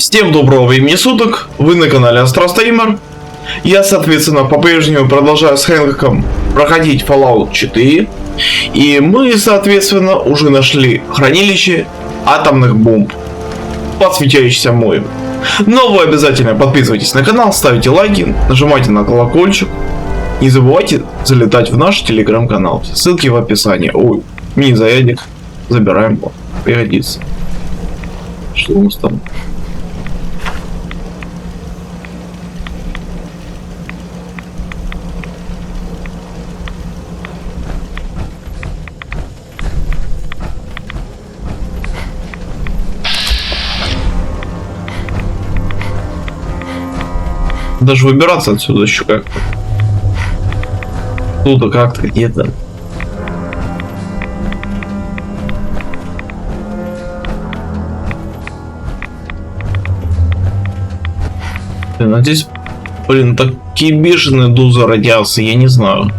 Всем доброго времени суток, вы на канале Астростример. Я, соответственно, по-прежнему продолжаю с Хэнком проходить Fallout 4. И мы, соответственно, уже нашли хранилище атомных бомб под светящимся морем. Но вы обязательно подписывайтесь на канал, ставите лайки, нажимайте на колокольчик. Не забывайте залетать в наш телеграм-канал. Ссылки в описании. Ой, мини-зарядик. Забираем его. Пригодится. Что у нас там? Даже выбираться отсюда еще как-то. Тут как-то где-то. А здесь, блин, такие бешеные дузы радиации, я не знаю.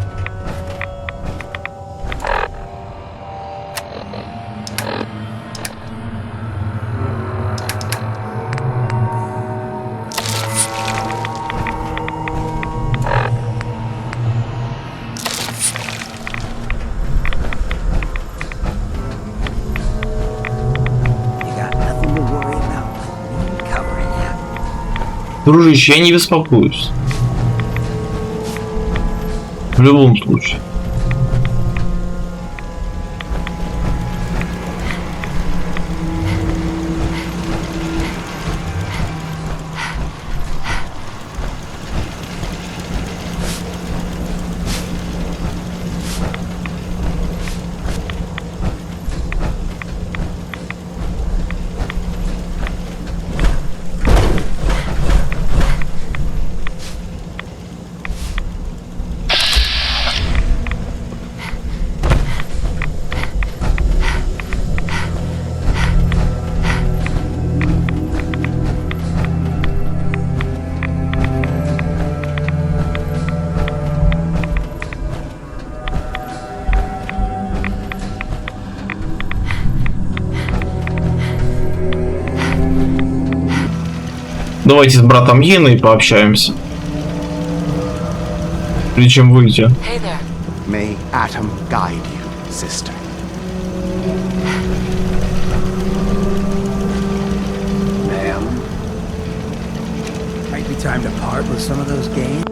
Дружище, я не беспокоюсь. В любом случае. Давайте с братом Йеной пообщаемся. Прежде чем выйти. May Atom guide you, sister. Ma'am, might be time to part with some of those games.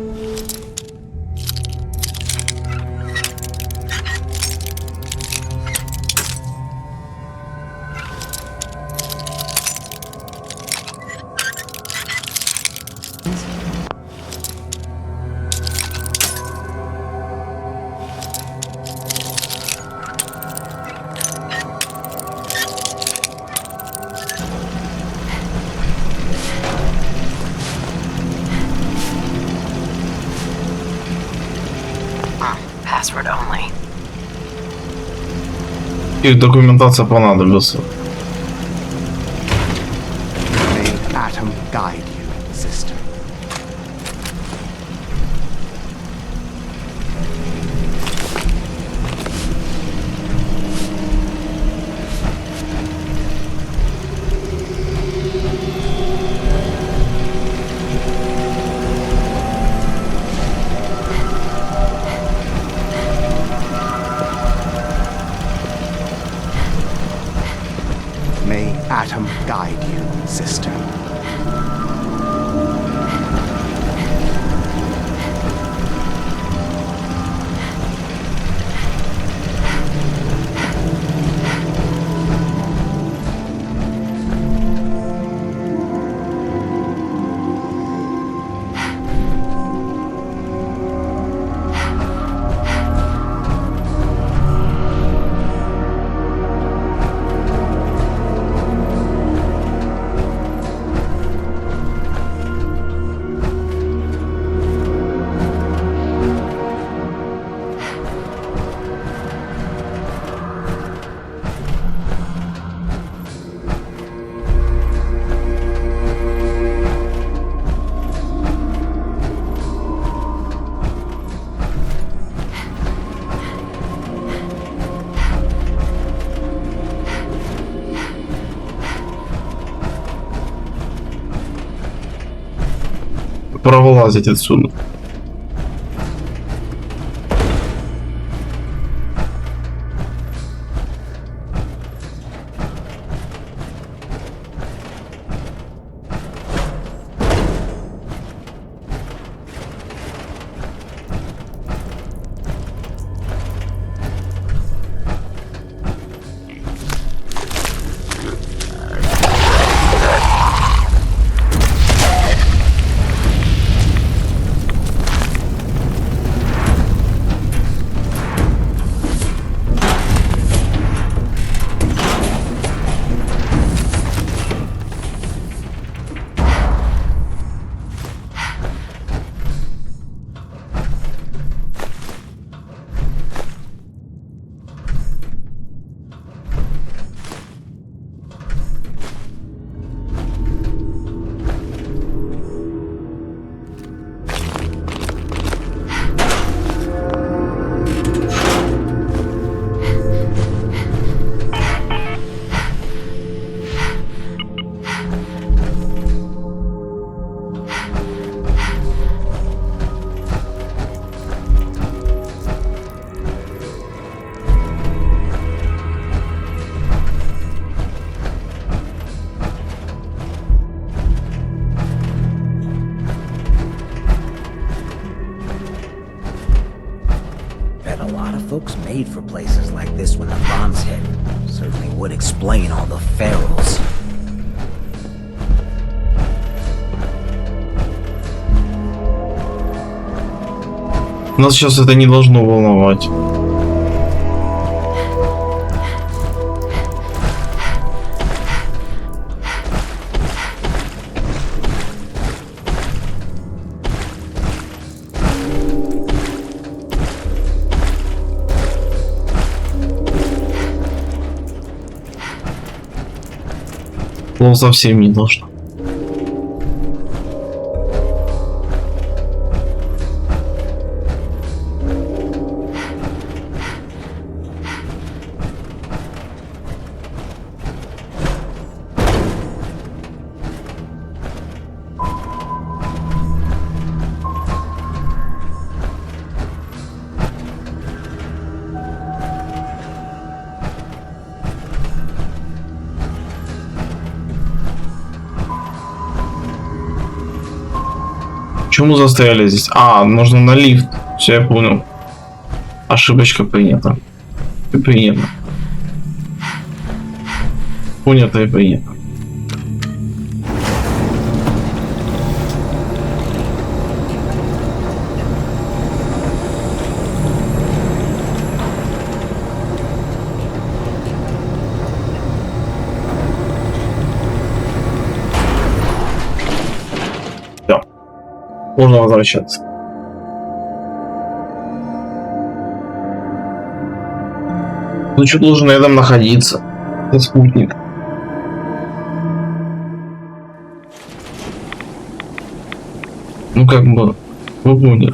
И документация понадобится. May Atom guide you, sister. May Atom guide you, sister. Пора вылазить отсюда. Folks made for places like this when the bombs hit. Certainly would explain all the ferals. Нас сейчас это не должно волновать. Ну, совсем не должно. Почему застряли здесь? А, нужно на лифт. Все, я понял. Ошибочка принята. И принята. Понято и принято. Можно возвращаться. Ну что должен рядом находиться? Это спутник. Ну как бы, вы поняли.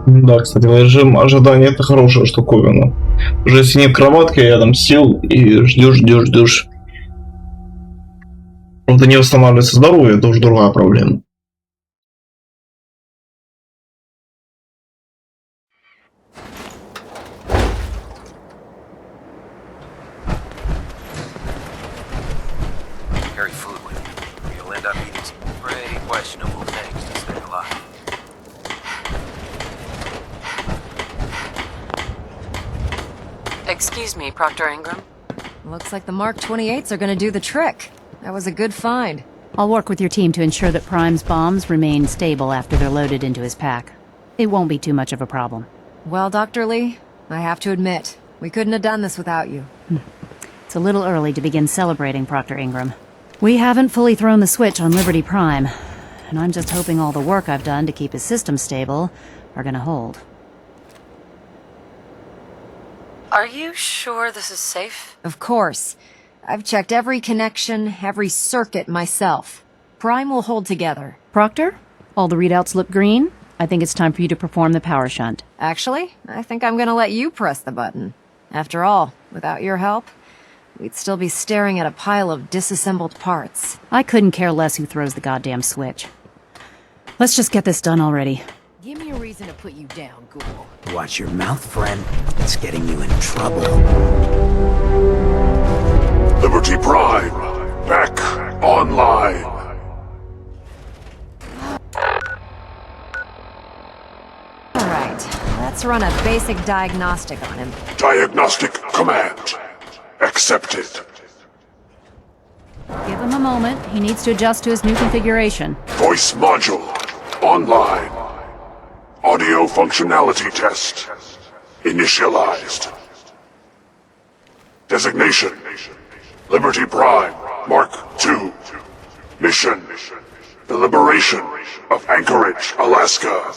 Да, кстати, режим ожидания — это хорошая штуковина. Уже если нет кроватки, рядом сел и ждешь. Правда, не восстанавливается здоровье, это уже другая проблема. Carry food with you. You'll end up eating some pretty questionable things to stay alive. o'clock. Excuse me, Proctor Ingram. Looks like the Mark 28s are gonna do the trick. That was a good find. I'll work with your team to ensure that Prime's bombs remain stable after they're loaded into his pack. It won't be too much of a problem. Well, Dr. Lee, I have to admit, we couldn't have done this without you. It's a little early to begin celebrating, Proctor Ingram. We haven't fully thrown the switch on Liberty Prime, and I'm just hoping all the work I've done to keep his system stable are gonna hold. Are you sure this is safe? Of course. I've checked every connection, every circuit myself. Prime will hold together. Proctor, all the readouts look green. I think it's time for you to perform the power shunt. Actually, I think I'm gonna let you press the button. After all, without your help, we'd still be staring at a pile of disassembled parts. I couldn't care less who throws the goddamn switch. Let's just get this done already. Give me a reason to put you down, Ghoul. Watch your mouth, friend. It's getting you in trouble. Liberty Prime, back online. Alright, let's run a basic diagnostic on him. Diagnostic command accepted. Give him a moment. He needs to adjust to his new configuration. Voice module online. Audio functionality test initialized. Designation: Liberty Prime Mark II. Mission: the liberation of Anchorage, Alaska.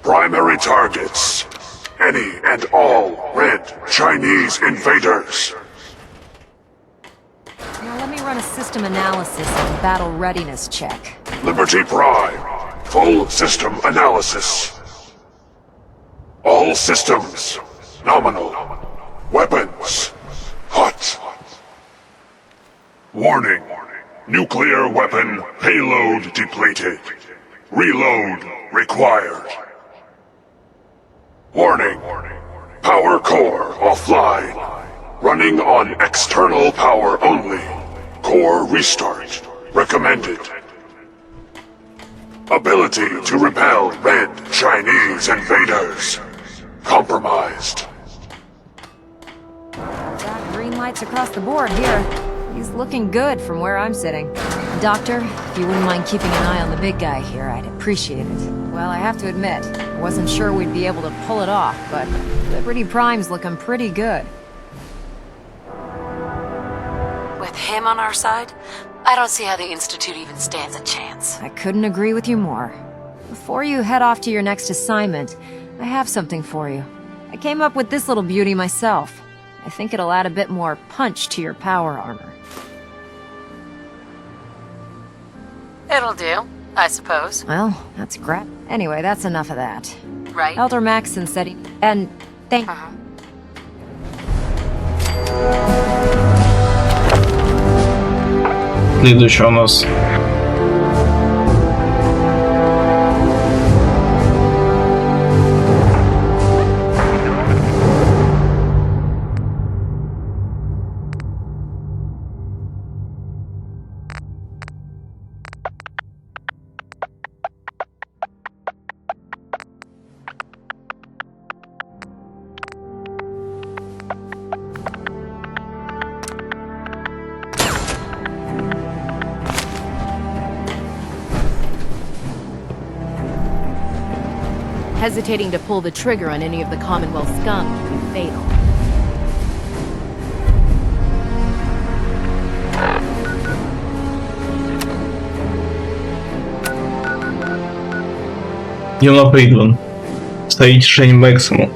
Primary targets: any and all red Chinese invaders. Now let me run a system analysis and battle readiness check. Liberty Prime, full system analysis. All systems nominal. Weapons hot. Warning: nuclear weapon payload depleted. Reload required. Warning: power core offline. Running on external power only. Core restart recommended. Ability to repel red Chinese invaders compromised. Got green lights across the board here. He's looking good from where I'm sitting. Doctor, if you wouldn't mind keeping an eye on the big guy here, I'd appreciate it. Well, I have to admit, I wasn't sure we'd be able to pull it off, but Liberty Prime's looking pretty good. With him on our side, I don't see how the Institute even stands a chance. I couldn't agree with you more. Before you head off to your next assignment, I have something for you. I came up with this little beauty myself. I think it'll add a bit more punch to your power armor. It'll do, I suppose. Well, that's crap. Anyway, that's enough of that. Right? Elder Maxson said he... And thank... Следующий у нас Hesitating to pull the trigger on any of the Commonwealth scum would be fatal. Юна призван. Ставить решение максимум.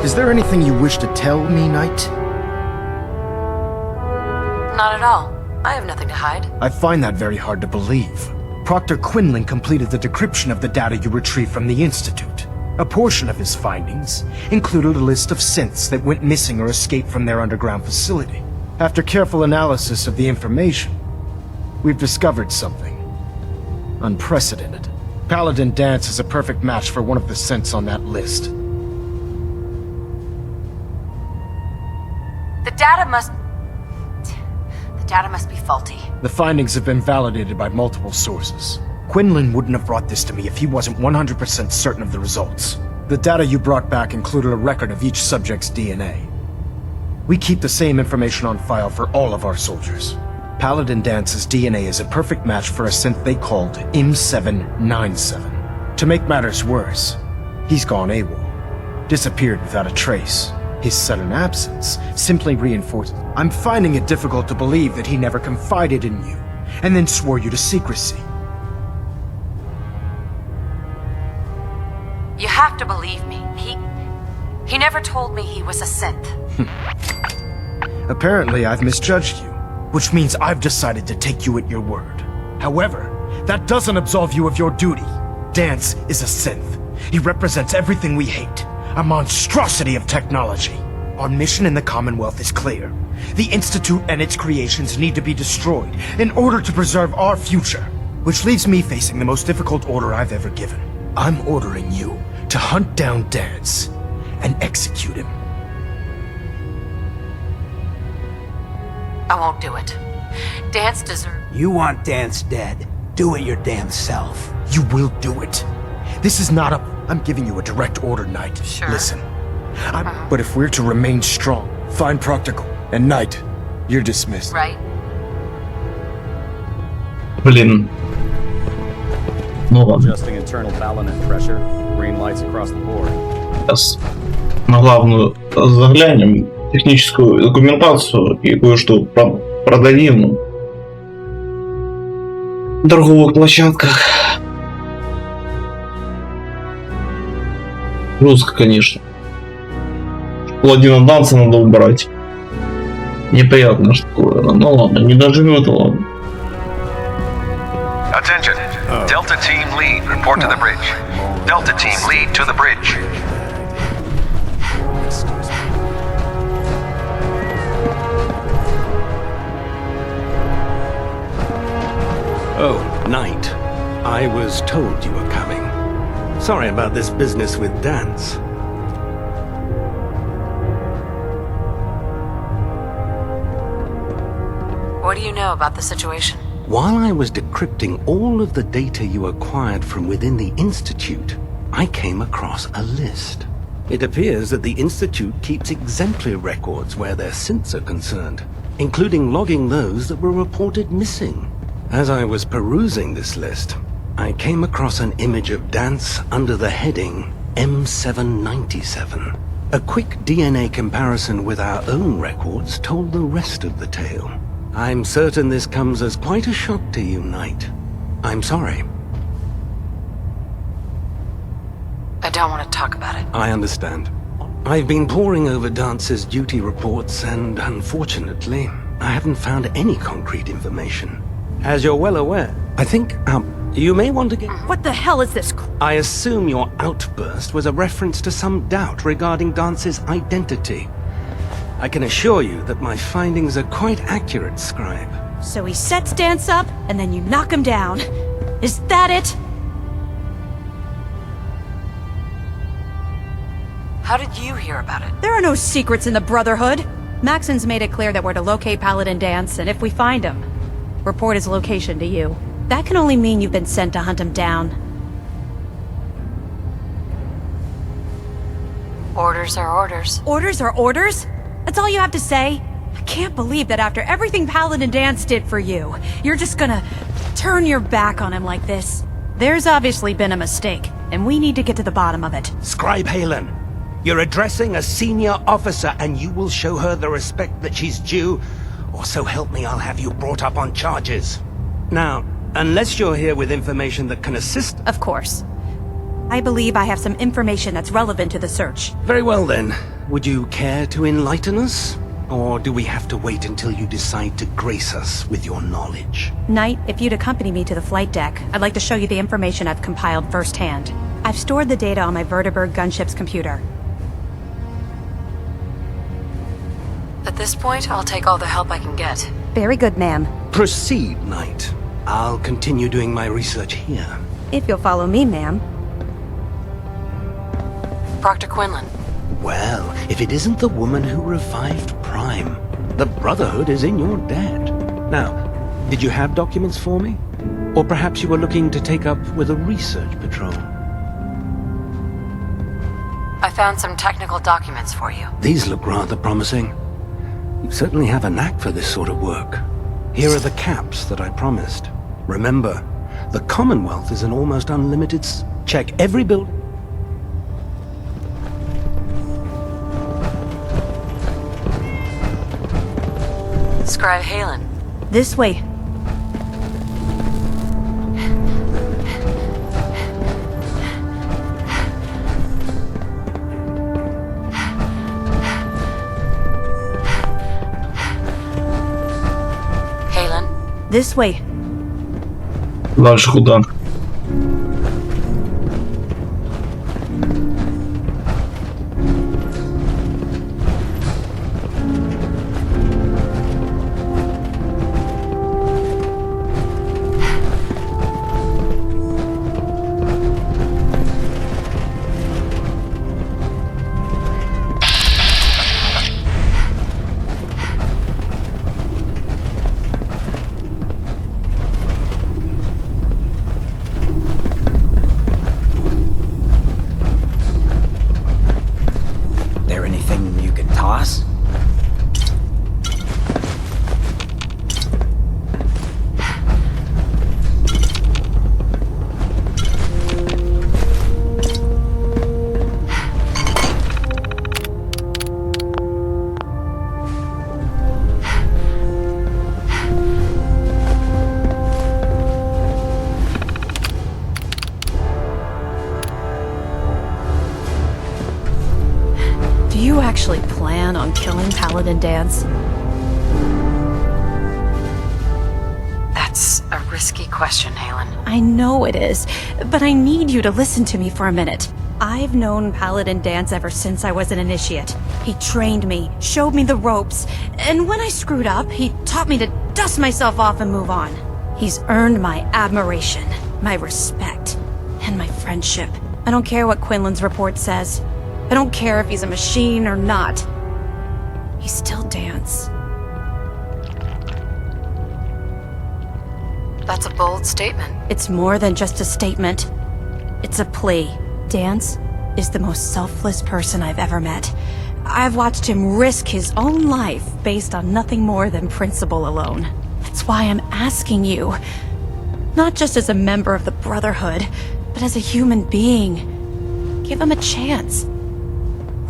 Is there anything you wish to tell me, Knight? Not at all. I have nothing to hide. I find that very hard to believe. Proctor Quinlan completed the decryption of the data you retrieved from the Institute. A portion of his findings included a list of synths that went missing or escaped from their underground facility. After careful analysis of the information, we've discovered something unprecedented. Paladin Dance is a perfect match for one of the synths on that list. The data must be faulty. The findings have been validated by multiple sources. Quinlan wouldn't have brought this to me if he wasn't 100% certain of the results. The data you brought back included a record of each subject's DNA. We keep the same information on file for all of our soldiers. Paladin Dance's DNA is a perfect match for a synth they called M797. To make matters worse, he's gone AWOL. Disappeared without a trace. His sudden absence simply reinforces... I'm finding it difficult to believe that he never confided in you, and then swore you to secrecy. You have to believe me. He never told me he was a synth. Apparently, I've misjudged you, which means I've decided to take you at your word. However, that doesn't absolve you of your duty. Dance is a synth. He represents everything we hate. A monstrosity of technology. Our mission in the Commonwealth is clear. The Institute and its creations need to be destroyed in order to preserve our future. Which leaves me facing the most difficult order I've ever given. I'm ordering you to hunt down Dance and execute him. I won't do it. Dance deserves... You want Dance dead. Do it your damn self. You will do it. This is not a... I'm giving you a direct order, Knight. Sure. Listen. But if we're to remain strong, find Practical, and Knight, you're dismissed. Right? Блин. Ну ладно. Adjusting internal balance and pressure. Green lights across the board. Сейчас на главную заглянем, техническую документацию и кое-что продадим на торговых площадках. Жестко, конечно. Паладина Данса надо убрать. Неприятно, что такое. Ну ладно, не доживет, ладно. Attention. Delta Team Lead, report to the bridge. Delta Team Lead to the bridge. Oh, Knight. I was told you were coming. Sorry about this business with Dance. What do you know about the situation? While I was decrypting all of the data you acquired from within the Institute, I came across a list. It appears that the Institute keeps exemplary records where their synths are concerned, including logging those that were reported missing. As I was perusing this list, I came across an image of Dance under the heading M797. A quick DNA comparison with our own records told the rest of the tale. I'm certain this comes as quite a shock to you, Knight. I'm sorry. I don't want to talk about it. I understand. I've been poring over Dance's duty reports and, unfortunately, I haven't found any concrete information. As you're well aware, I think, you may want to get... What the hell is this? I assume your outburst was a reference to some doubt regarding Dance's identity. I can assure you that my findings are quite accurate, Scribe. So he sets Dance up, and then you knock him down. Is that it? How did you hear about it? There are no secrets in the Brotherhood. Maxon's made it clear that we're to locate Paladin Dance, and if we find him, report his location to you. That can only mean you've been sent to hunt him down. Orders are orders. Orders are orders? That's all you have to say? I can't believe that after everything Paladin Dance did for you, you're just gonna turn your back on him like this. There's obviously been a mistake, and we need to get to the bottom of it. Scribe Halen, you're addressing a senior officer, and you will show her the respect that she's due, or so help me, I'll have you brought up on charges. Now, unless you're here with information that can assist... Of course. I believe I have some information that's relevant to the search. Very well then. Would you care to enlighten us? Or do we have to wait until you decide to grace us with your knowledge? Knight, if you'd accompany me to the flight deck, I'd like to show you the information I've compiled firsthand. I've stored the data on my Vertibird gunship's computer. At this point, I'll take all the help I can get. Very good, ma'am. Proceed, Knight. I'll continue doing my research here. If you'll follow me, ma'am. Proctor Quinlan. Well, if it isn't the woman who revived Prime, the Brotherhood is in your debt. Now, did you have documents for me? Or perhaps you were looking to take up with a research patrol? I found some technical documents for you. These look rather promising. You certainly have a knack for this sort of work. Here are the caps that I promised. Remember, the Commonwealth is an almost unlimited check every building. Scribe Halen. This way. Halen. This way. Дальше куда? Actually plan on killing Paladin Dance? That's a risky question, Halen. I know it is, but I need you to listen to me for a minute. I've known Paladin Dance ever since I was an initiate. He trained me, showed me the ropes, and when I screwed up, he taught me to dust myself off and move on. He's earned my admiration, my respect, and my friendship. I don't care what Quinlan's report says. I don't care if he's a machine or not. He's still Dance. That's a bold statement. It's more than just a statement. It's a plea. Dance is the most selfless person I've ever met. I've watched him risk his own life based on nothing more than principle alone. That's why I'm asking you. Not just as a member of the Brotherhood, but as a human being. Give him a chance.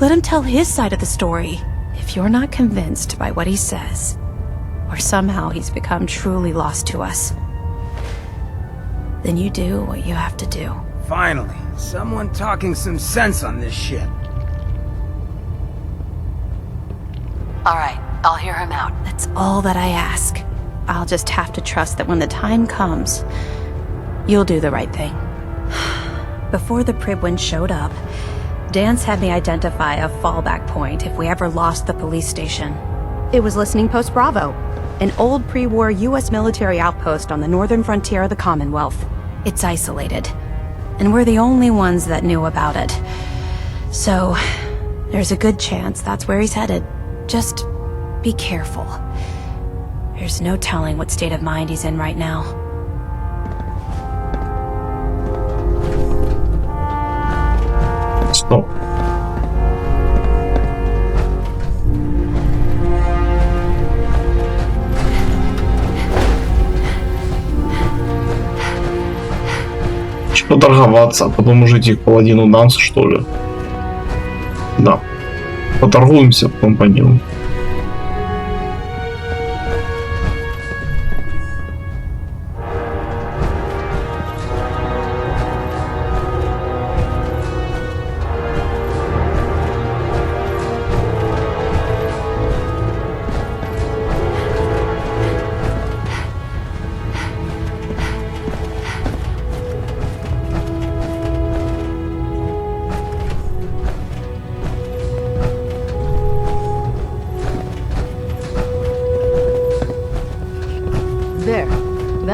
Let him tell his side of the story. If you're not convinced by what he says, or somehow he's become truly lost to us, then you do what you have to do. Finally, someone talking some sense on this shit. All right, I'll hear him out. That's all that I ask. I'll just have to trust that when the time comes, you'll do the right thing. Before the Pribwin showed up, Dance had me identify a fallback point if we ever lost the police station. It was Listening Post Bravo, an old pre-war US military outpost on the northern frontier of the Commonwealth. It's isolated, and we're the only ones that knew about it. So, there's a good chance that's where he's headed. Just be careful. There's no telling what state of mind he's in right now. Стоп. Что торговаться, а потом уже идти к паладину Дансу, что ли? Да. Поторгуемся, потом пойдем.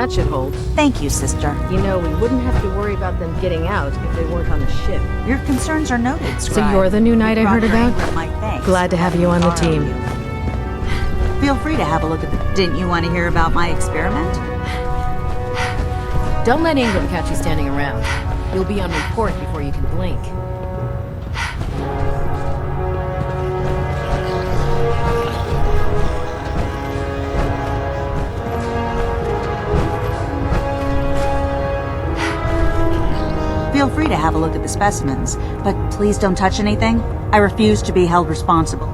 That should hold. Thank you, sister. You know, we wouldn't have to worry about them getting out if they weren't on the ship. Your concerns are noted, So Scribe. you're the new knight I heard Proctor about? Ingram, my thanks. Glad to have you on the team. Feel free to have a look at the... Didn't you want to hear about my experiment? Don't let Ingram catch you standing around. You'll be on report before you can blink. Feel free to have a look at the specimens, but please don't touch anything. I refuse to be held responsible.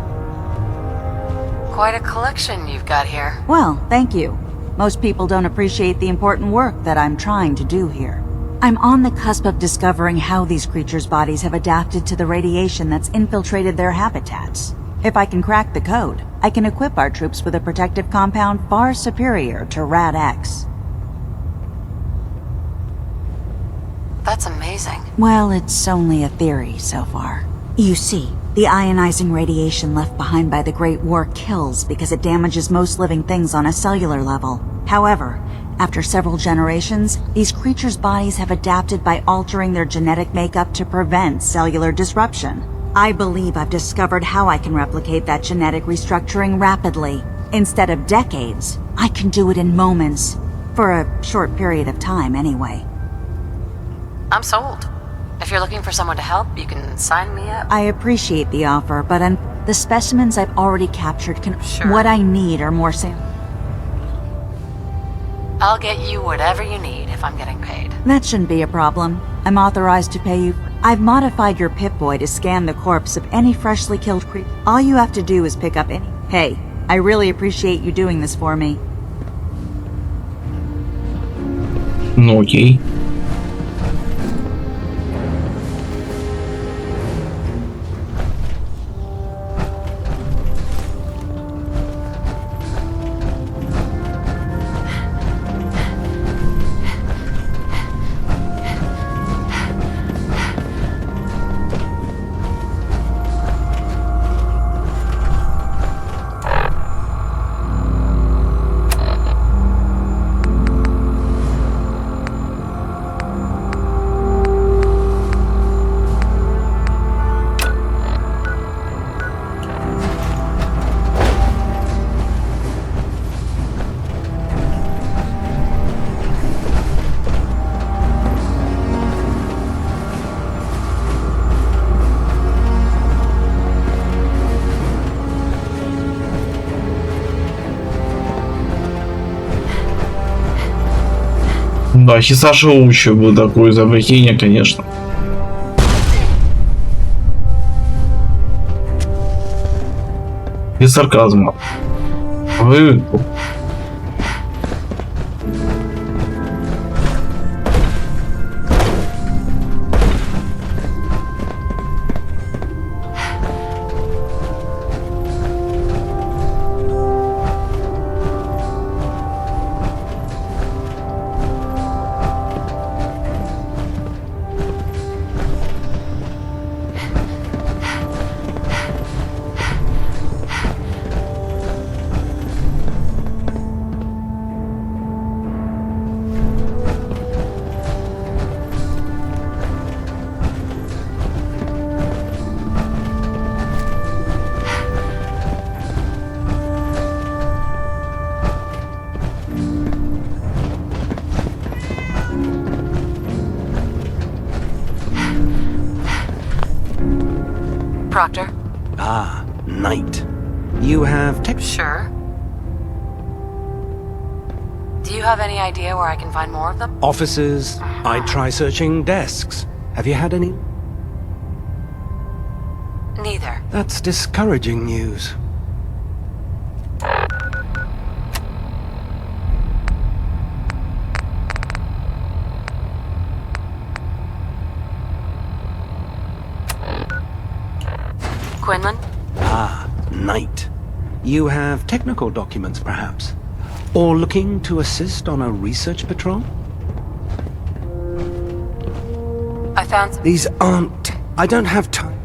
Quite a collection you've got here. Well, thank you. Most people don't appreciate the important work that I'm trying to do here. I'm on the cusp of discovering how these creatures' bodies have adapted to the radiation that's infiltrated their habitats. If I can crack the code, I can equip our troops with a protective compound far superior to Rad-X. That's amazing. Well, it's only a theory so far. You see, the ionizing radiation left behind by the Great War kills because it damages most living things on a cellular level. However, after several generations, these creatures' bodies have adapted by altering their genetic makeup to prevent cellular disruption. I believe I've discovered how I can replicate that genetic restructuring rapidly. Instead of decades, I can do it in moments. For a short period of time, anyway. I'm sold. If you're looking for someone to help, you can sign me up. I appreciate the offer, but the specimens I've already captured can... Sure. What I need are more samples. I'll get you whatever you need if I'm getting paid. That shouldn't be a problem. I'm authorized to pay you. I've modified your Pip-Boy to scan the corpse of any freshly killed creature. All you have to do is pick up any... Hey, I really appreciate you doing this for me. Ну окей. Да, Хисашиучи был такое изобретение, конечно. Без сарказма. Вы... Proctor? Ah, Knight. You have tech... Sure. Do you have any idea where I can find more of them? Offices. I'd try searching desks. Have you had any? Neither. That's discouraging news. Quinlan? Ah, Knight. You have technical documents, perhaps? Or looking to assist on a research patrol? I found... These aren't... I don't have time.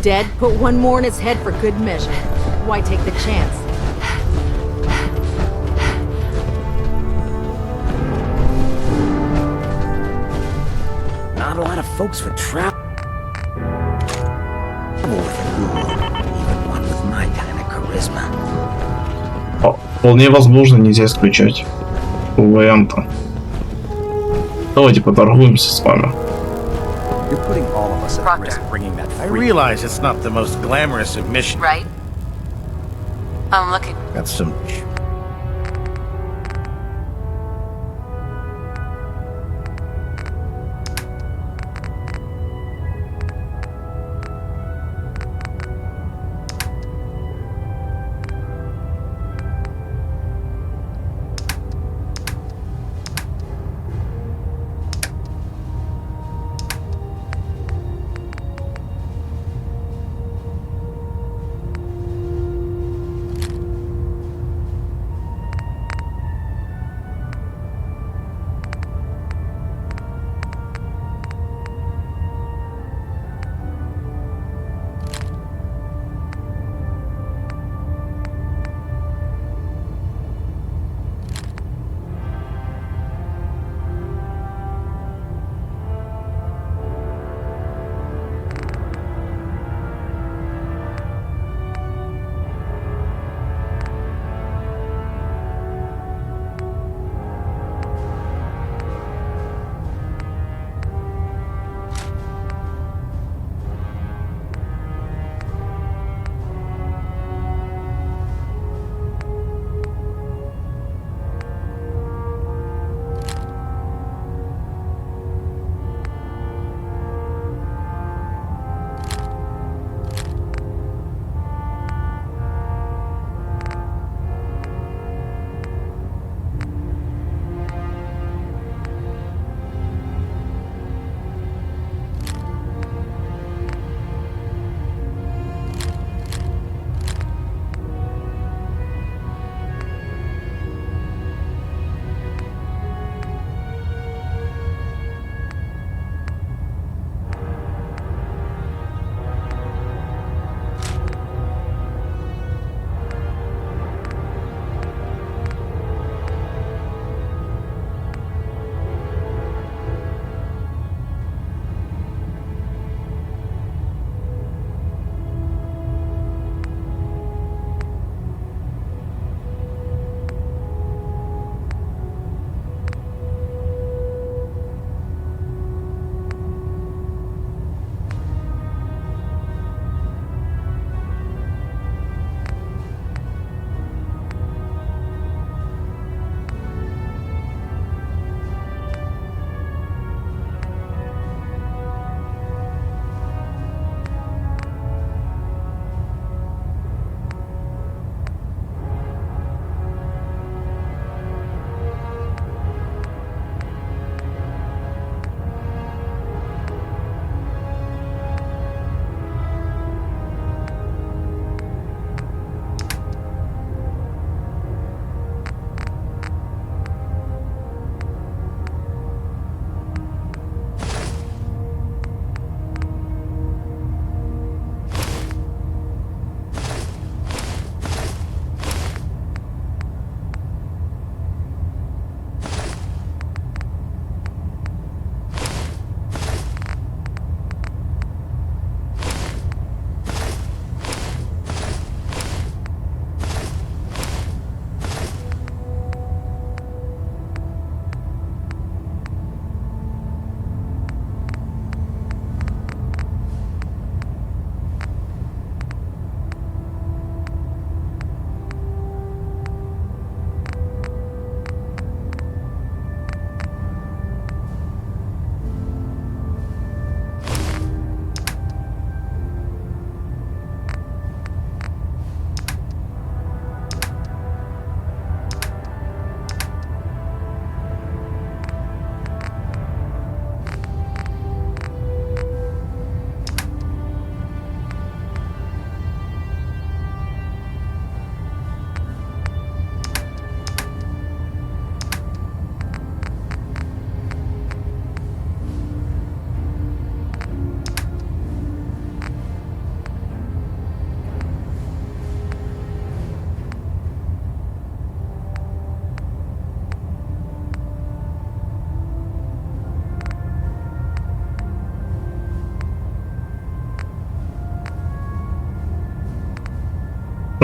dead, put one more in his head for good measure. Why take the chance? Not a lot of folks would travel with even one with my kind of charisma. Вполне возможно, нельзя исключать варианта. Давайте поторгуемся с вами. You're putting all of us at risk bringing that I realize it's not the most glamorous of missions. Right? I'm looking. Got some...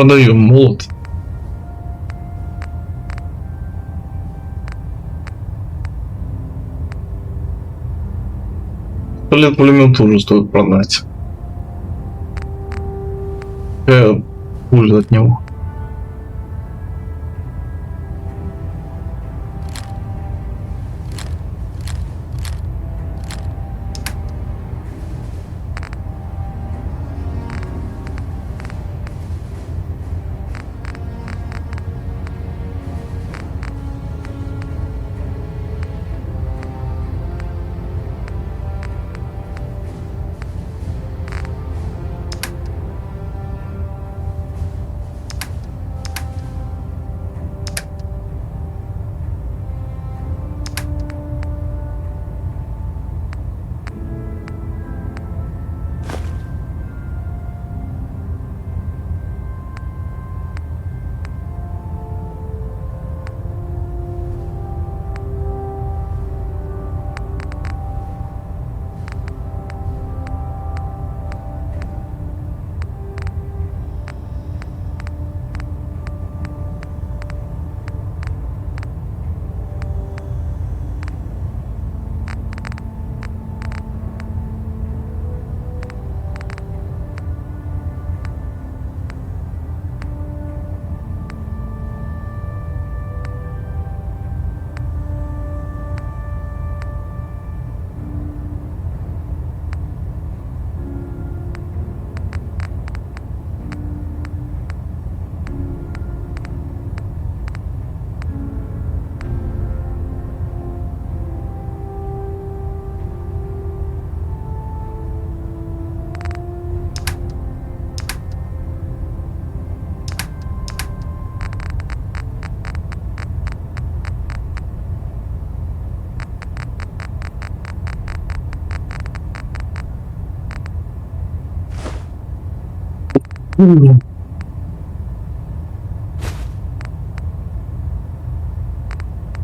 Продаем молот. Пулемет тоже стоит продать. Польза от него.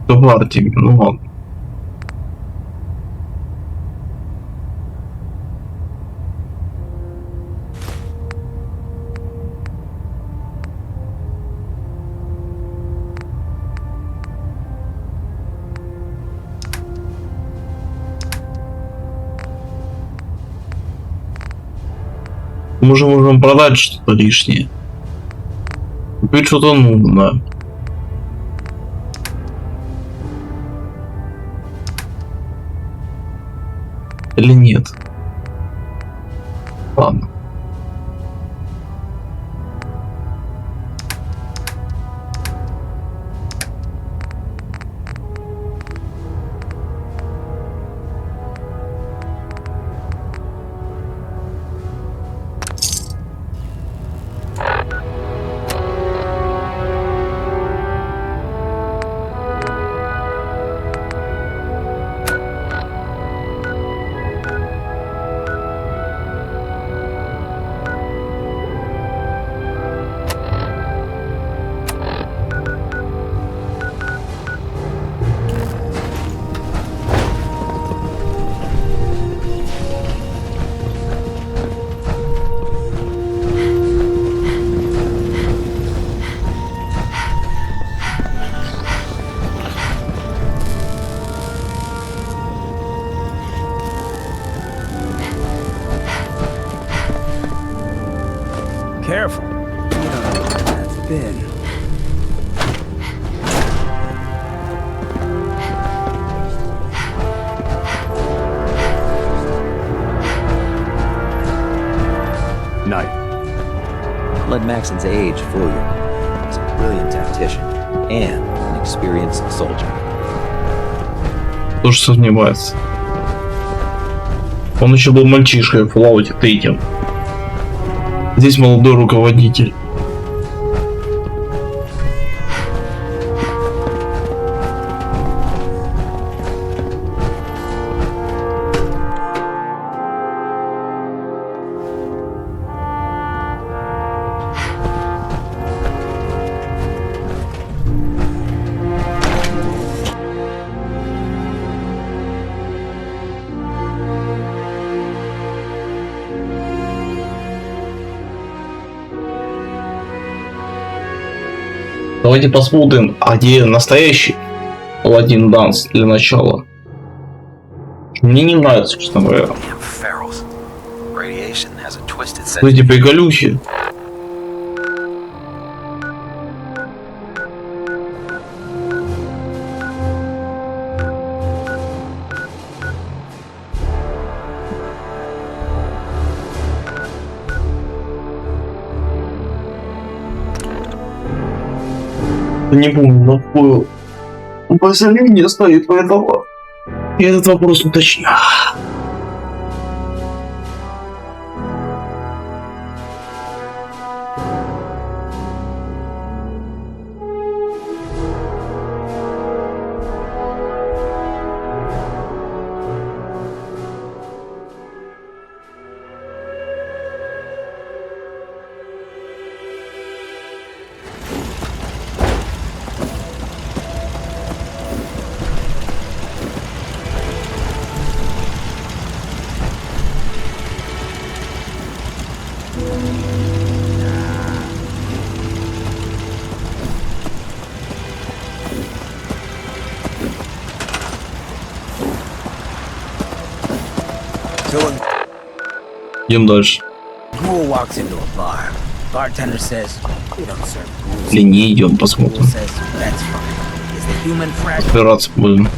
Товар тебе, ну ладно. Мы же можем продать что-то лишнее. Купить что-то нужно. Или нет? Ладно. Careful. You don't know where that's been. Night. Let Maxon's age fool you. He's a brilliant tactician and an experienced soldier. Тоже сомневается. Он еще был мальчишкой в Fallout 3. Здесь молодой руководитель. Давайте посмотрим, а где настоящий Паладин Данс для начала. Мне не нравится, честно говоря. Эти приколюхи. Не помню, на какую поселение стоит, поэтому я этот вопрос уточню. Идем дальше. Или не идем, посмотрим. Разбираться будем.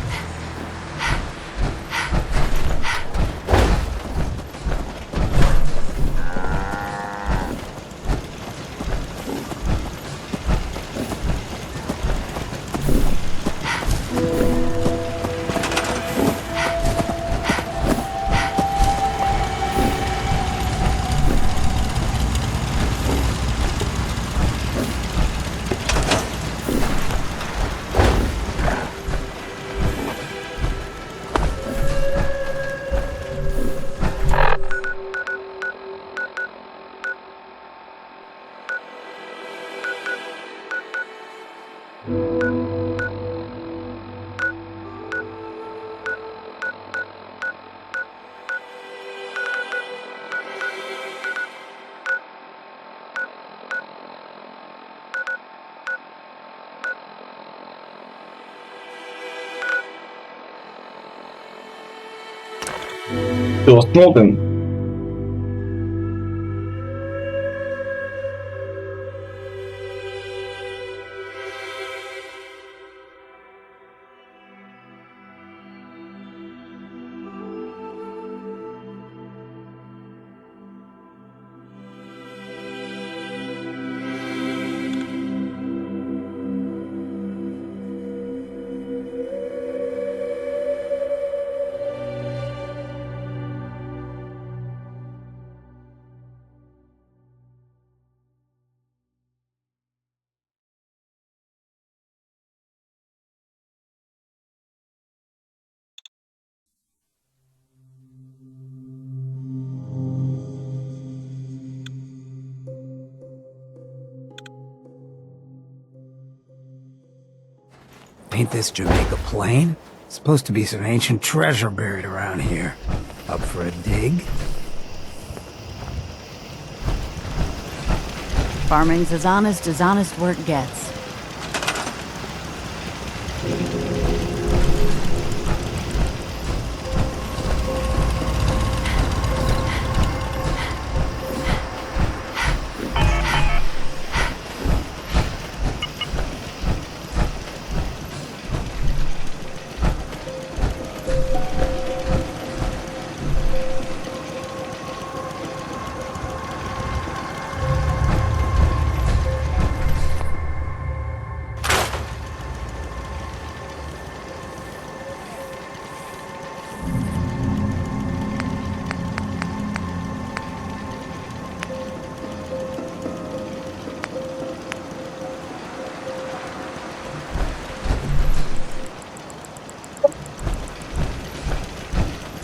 Все, смотрим. Ain't this Jamaica Plain? Supposed to be some ancient treasure buried around here. Up for a dig? Farming's as honest work gets.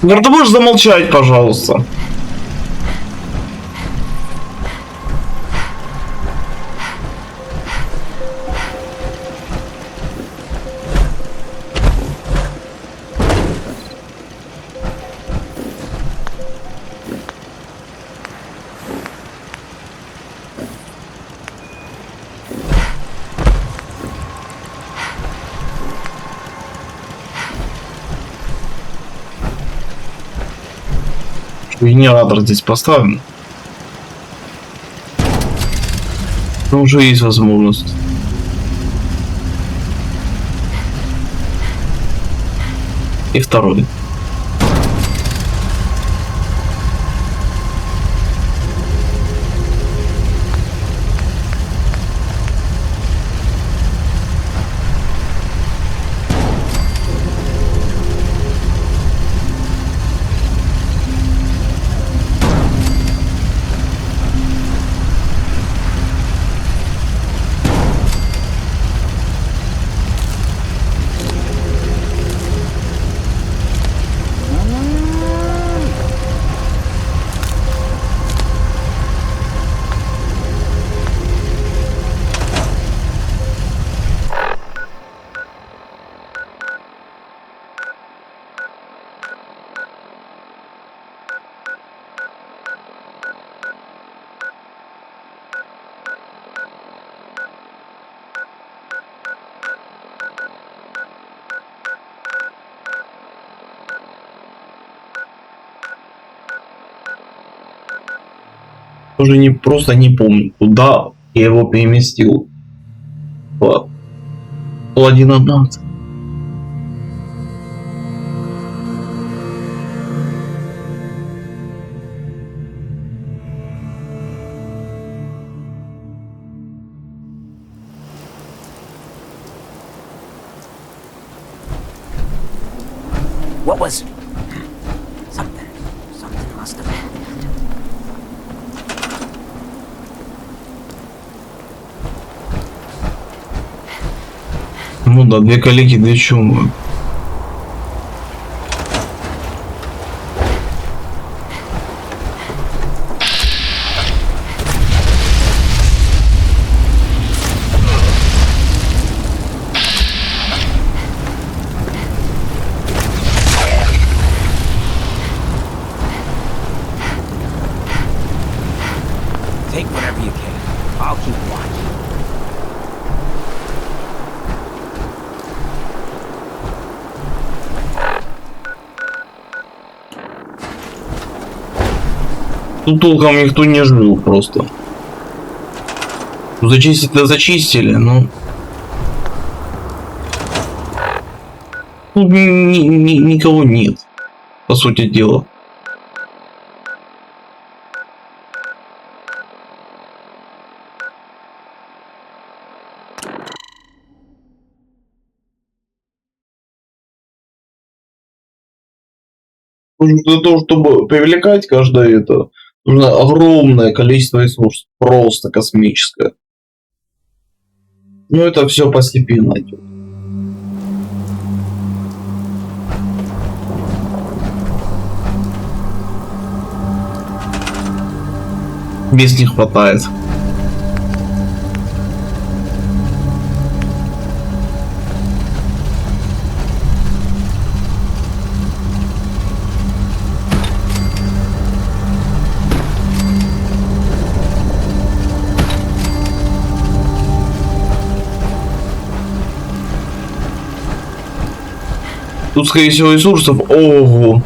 Ты можешь замолчать, пожалуйста? Генератор здесь поставим. Но уже есть возможность. И второй. Уже не просто не помню, куда я его переместил. Паладин однажды. What was it? Something must have happened. Ну да, две коллеги, две чумы. Take whatever you can. I'll keep watch. Тут толком никто не жил просто. Зачистить-то зачистили, но... Тут никого нет, по сути дела. Для того, чтобы привлекать каждое это, нужно огромное количество ресурсов, просто космическое. Но это все постепенно идет. Мест не хватает. Тут, скорее всего, ресурсов. Ого.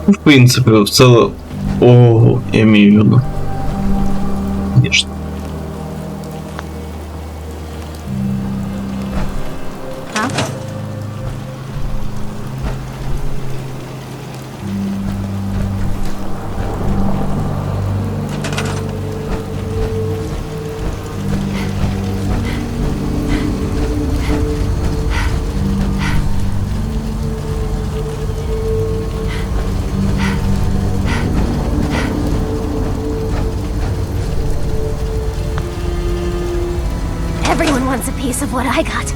Ну, в принципе, в целом. Ого, я имею в виду. Конечно. Everyone wants a piece of what I got.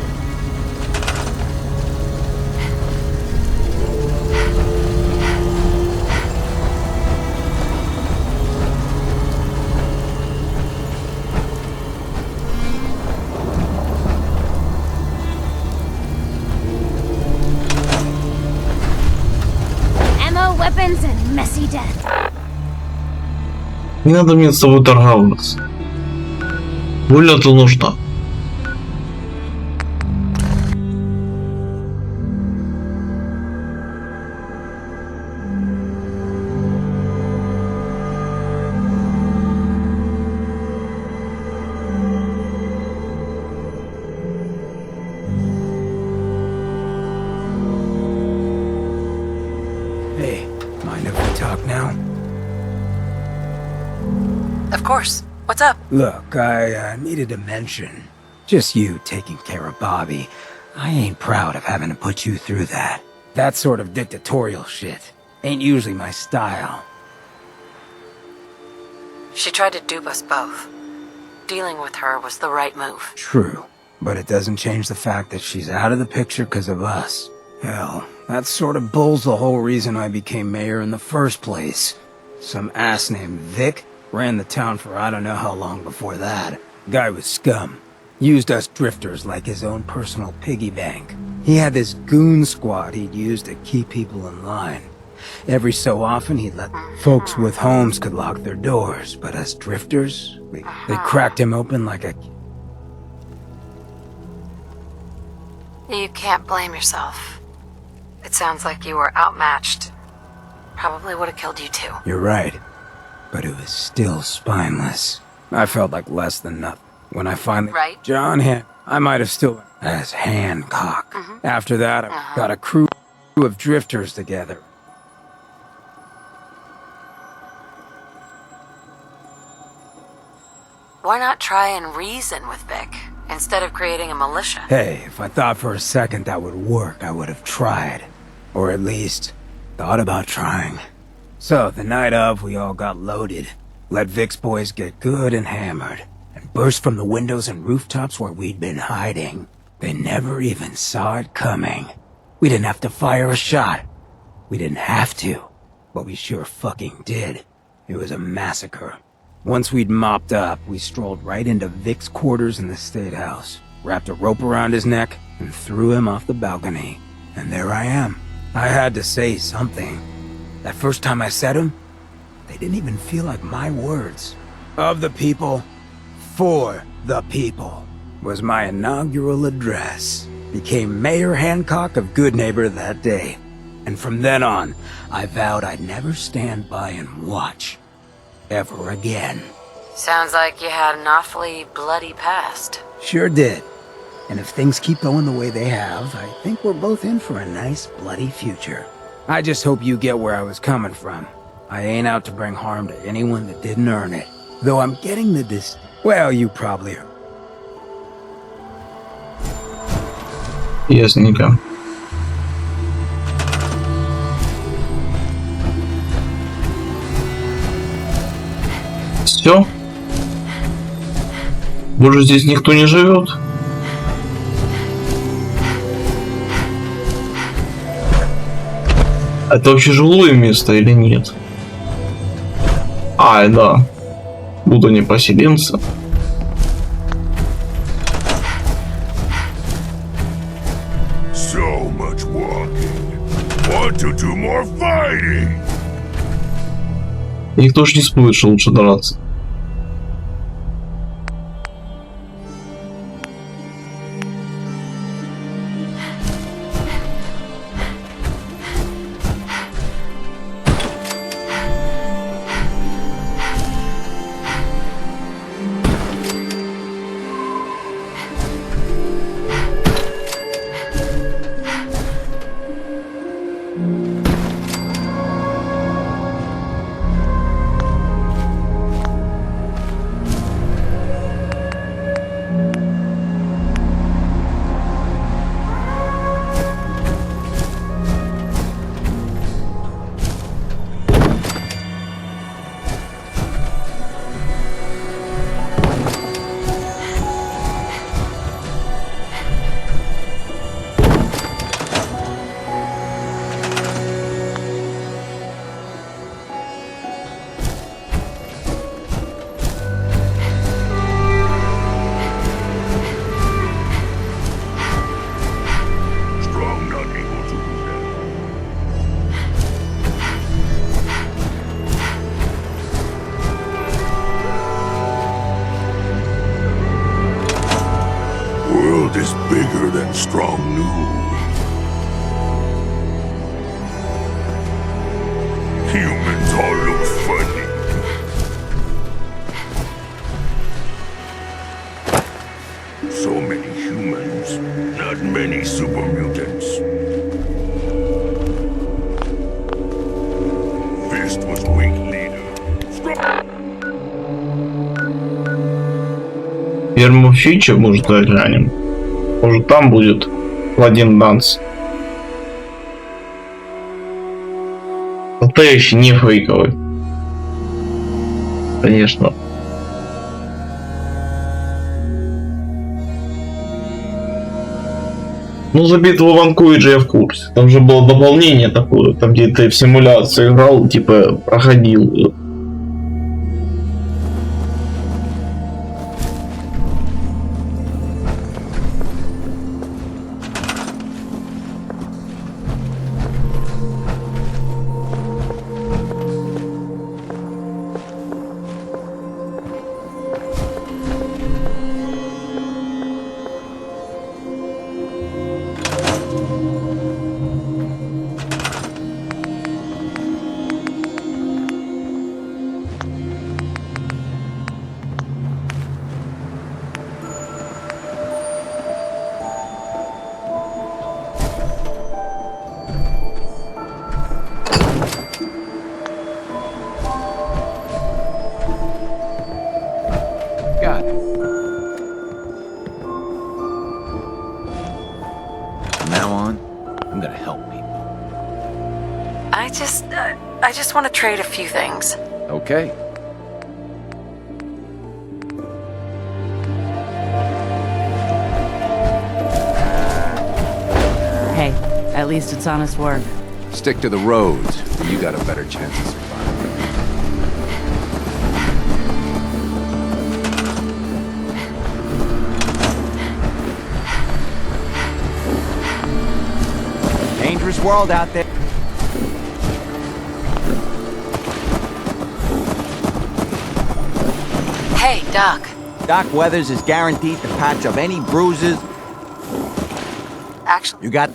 Не надо мне с тобой торговаться. Вылету нужно. Hey, mind if we talk now? Of course. What's up? Look, I needed to mention. Just you taking care of Bobby. I ain't proud of having to put you through that. That sort of dictatorial shit ain't usually my style. She tried to dupe us both. Dealing with her was the right move. True, but it doesn't change the fact that she's out of the picture because of us. Hell, that sort of bull's the whole reason I became mayor in the first place. Some ass named Vic ran the town for I don't know how long before that. Guy was scum. Used us drifters like his own personal piggy bank. He had this goon squad he'd use to keep people in line. Every so often he'd let folks with homes could lock their doors, but us drifters, they cracked him open like a... You can't blame yourself. It sounds like you were outmatched. Probably would have killed you too. You're right. But it was still spineless. I felt like less than nothing. When I finally... Right. I might have still... as Hancock. After that, I got a crew of drifters together. Why not try and reason with Vic, instead of creating a militia? Hey, if I thought for a second that would work, I would have tried. Or at least, thought about trying. So, the night of, we all got loaded. Let Vic's boys get good and hammered. And burst from the windows and rooftops where we'd been hiding. They never even saw it coming. We didn't have to fire a shot. We didn't have to. But we sure fucking did. It was a massacre. Once we'd mopped up, we strolled right into Vic's quarters in the State House, wrapped a rope around his neck, and threw him off the balcony. And there I am. I had to say something. That first time I said them, they didn't even feel like my words. Of the people, for the people, was my inaugural address. Became Mayor Hancock of Good Neighbor that day. And from then on, I vowed I'd never stand by and watch. Ever again. Sounds like you had an awfully bloody past. Sure did. And if things keep going the way they have, I think we're both in for a nice bloody future. I just hope you get where I was coming from. I ain't out to bring harm to anyone that didn't earn it. Though I'm getting the well, you probably are. Ясненько. Все? Больше здесь никто не живет? Это вообще жилое место или нет? А, да. Будут они поселенцы. So much walking. Want to do more fighting? Никто ж не спорит, что лучше драться. world is bigger than strong news. Humans all look funny. So many humans, not many super mutants. Fist was weak leader. Первому фичу, может, заглянем. Может, там будет Владимир Данс. Настоящий, не фейковый. Конечно. Ну, за битву в Анкуидже я в курсе. Там же было дополнение такое, там где ты в симуляцию играл, типа проходил. Got it. From now on, I'm gonna help people. I just want to trade a few things. Okay. Hey, at least it's honest work. Stick to the roads, and you got a better chance of surviving. Dangerous world out there. Hey, Doc. Doc Weathers is guaranteed to patch up any bruises. Actually, You got...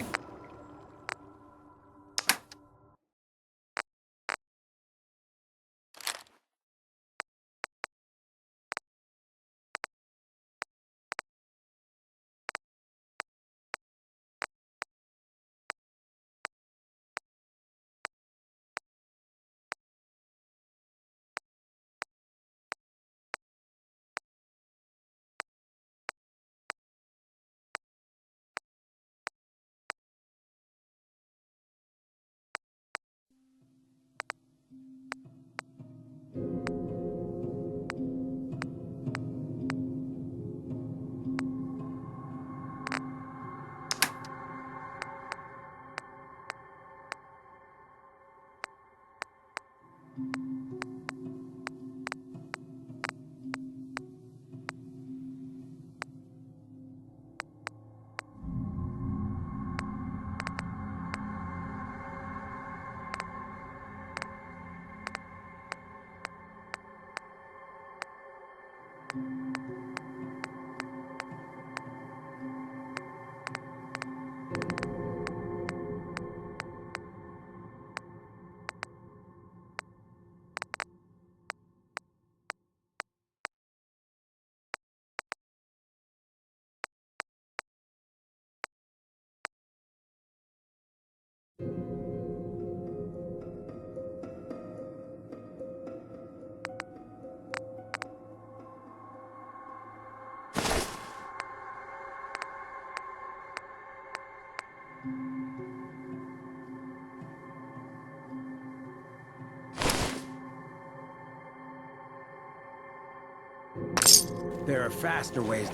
There are faster ways.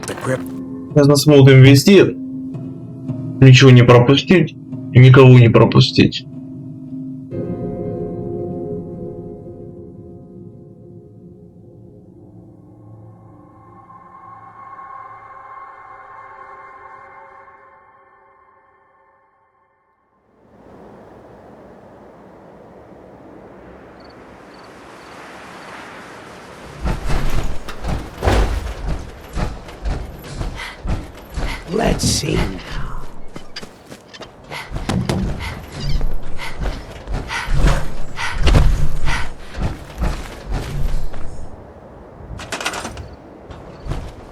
The grip. Сейчас посмотрим везде. Ничего не пропустить. Никого не пропустить. Let's see.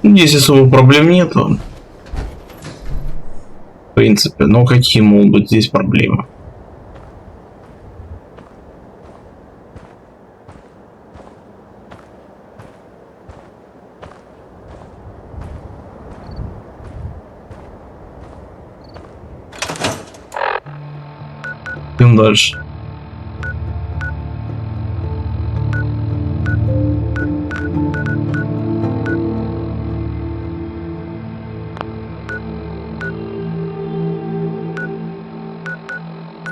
Здесь особо проблем нету. В принципе, но какие могут быть здесь проблемы? Идем дальше.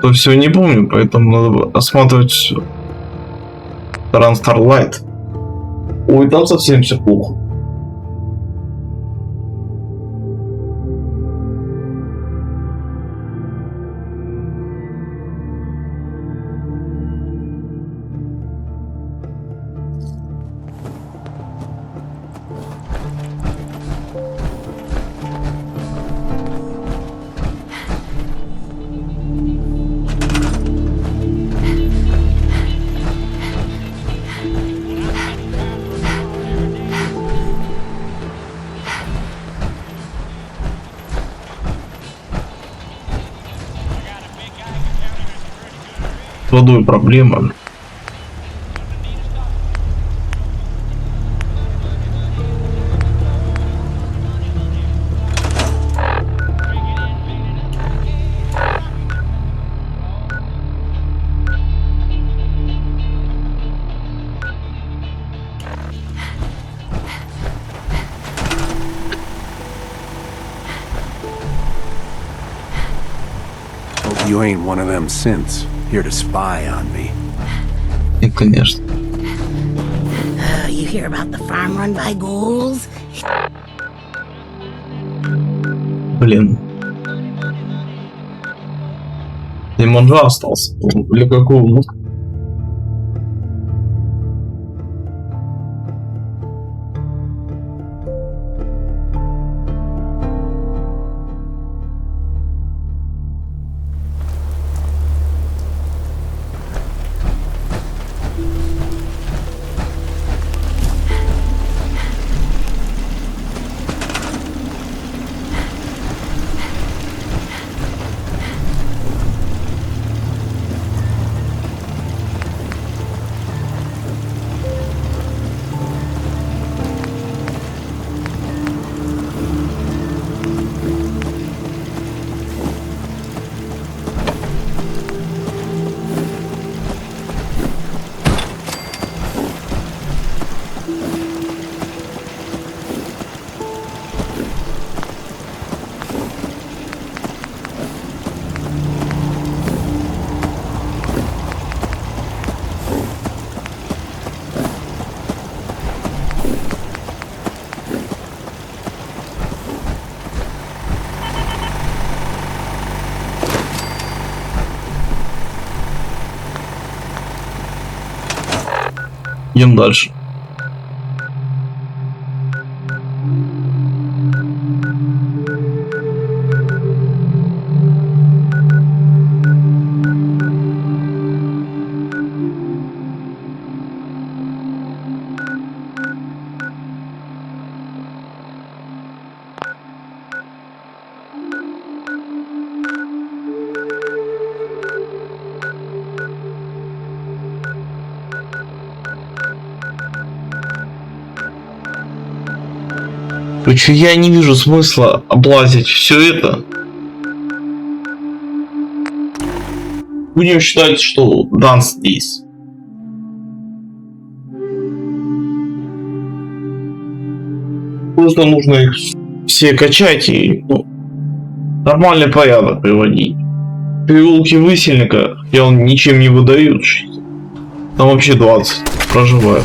То все не помню, поэтому надо осматривать Ран Старлайт. Ой, там совсем все плохо. С водой проблема. Hope you ain't one of them synths here to spy on me. И, конечно. You hear about the farm run by ghouls? Блин. Лимон же остался. Для какого мозга? Идем дальше. Короче, я не вижу смысла облазить все это. Будем считать, что дан здесь. Просто нужно их все качать и нормальный порядок приводить. Переулки Высельника, где он ничем не выдают. Там вообще 20 проживают.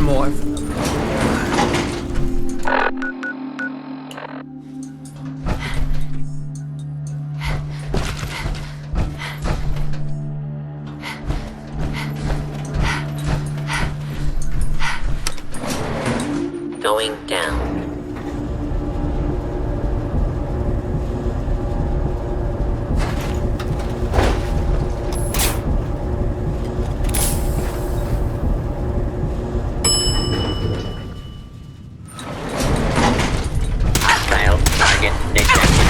want more. Going down. Hostile target detected.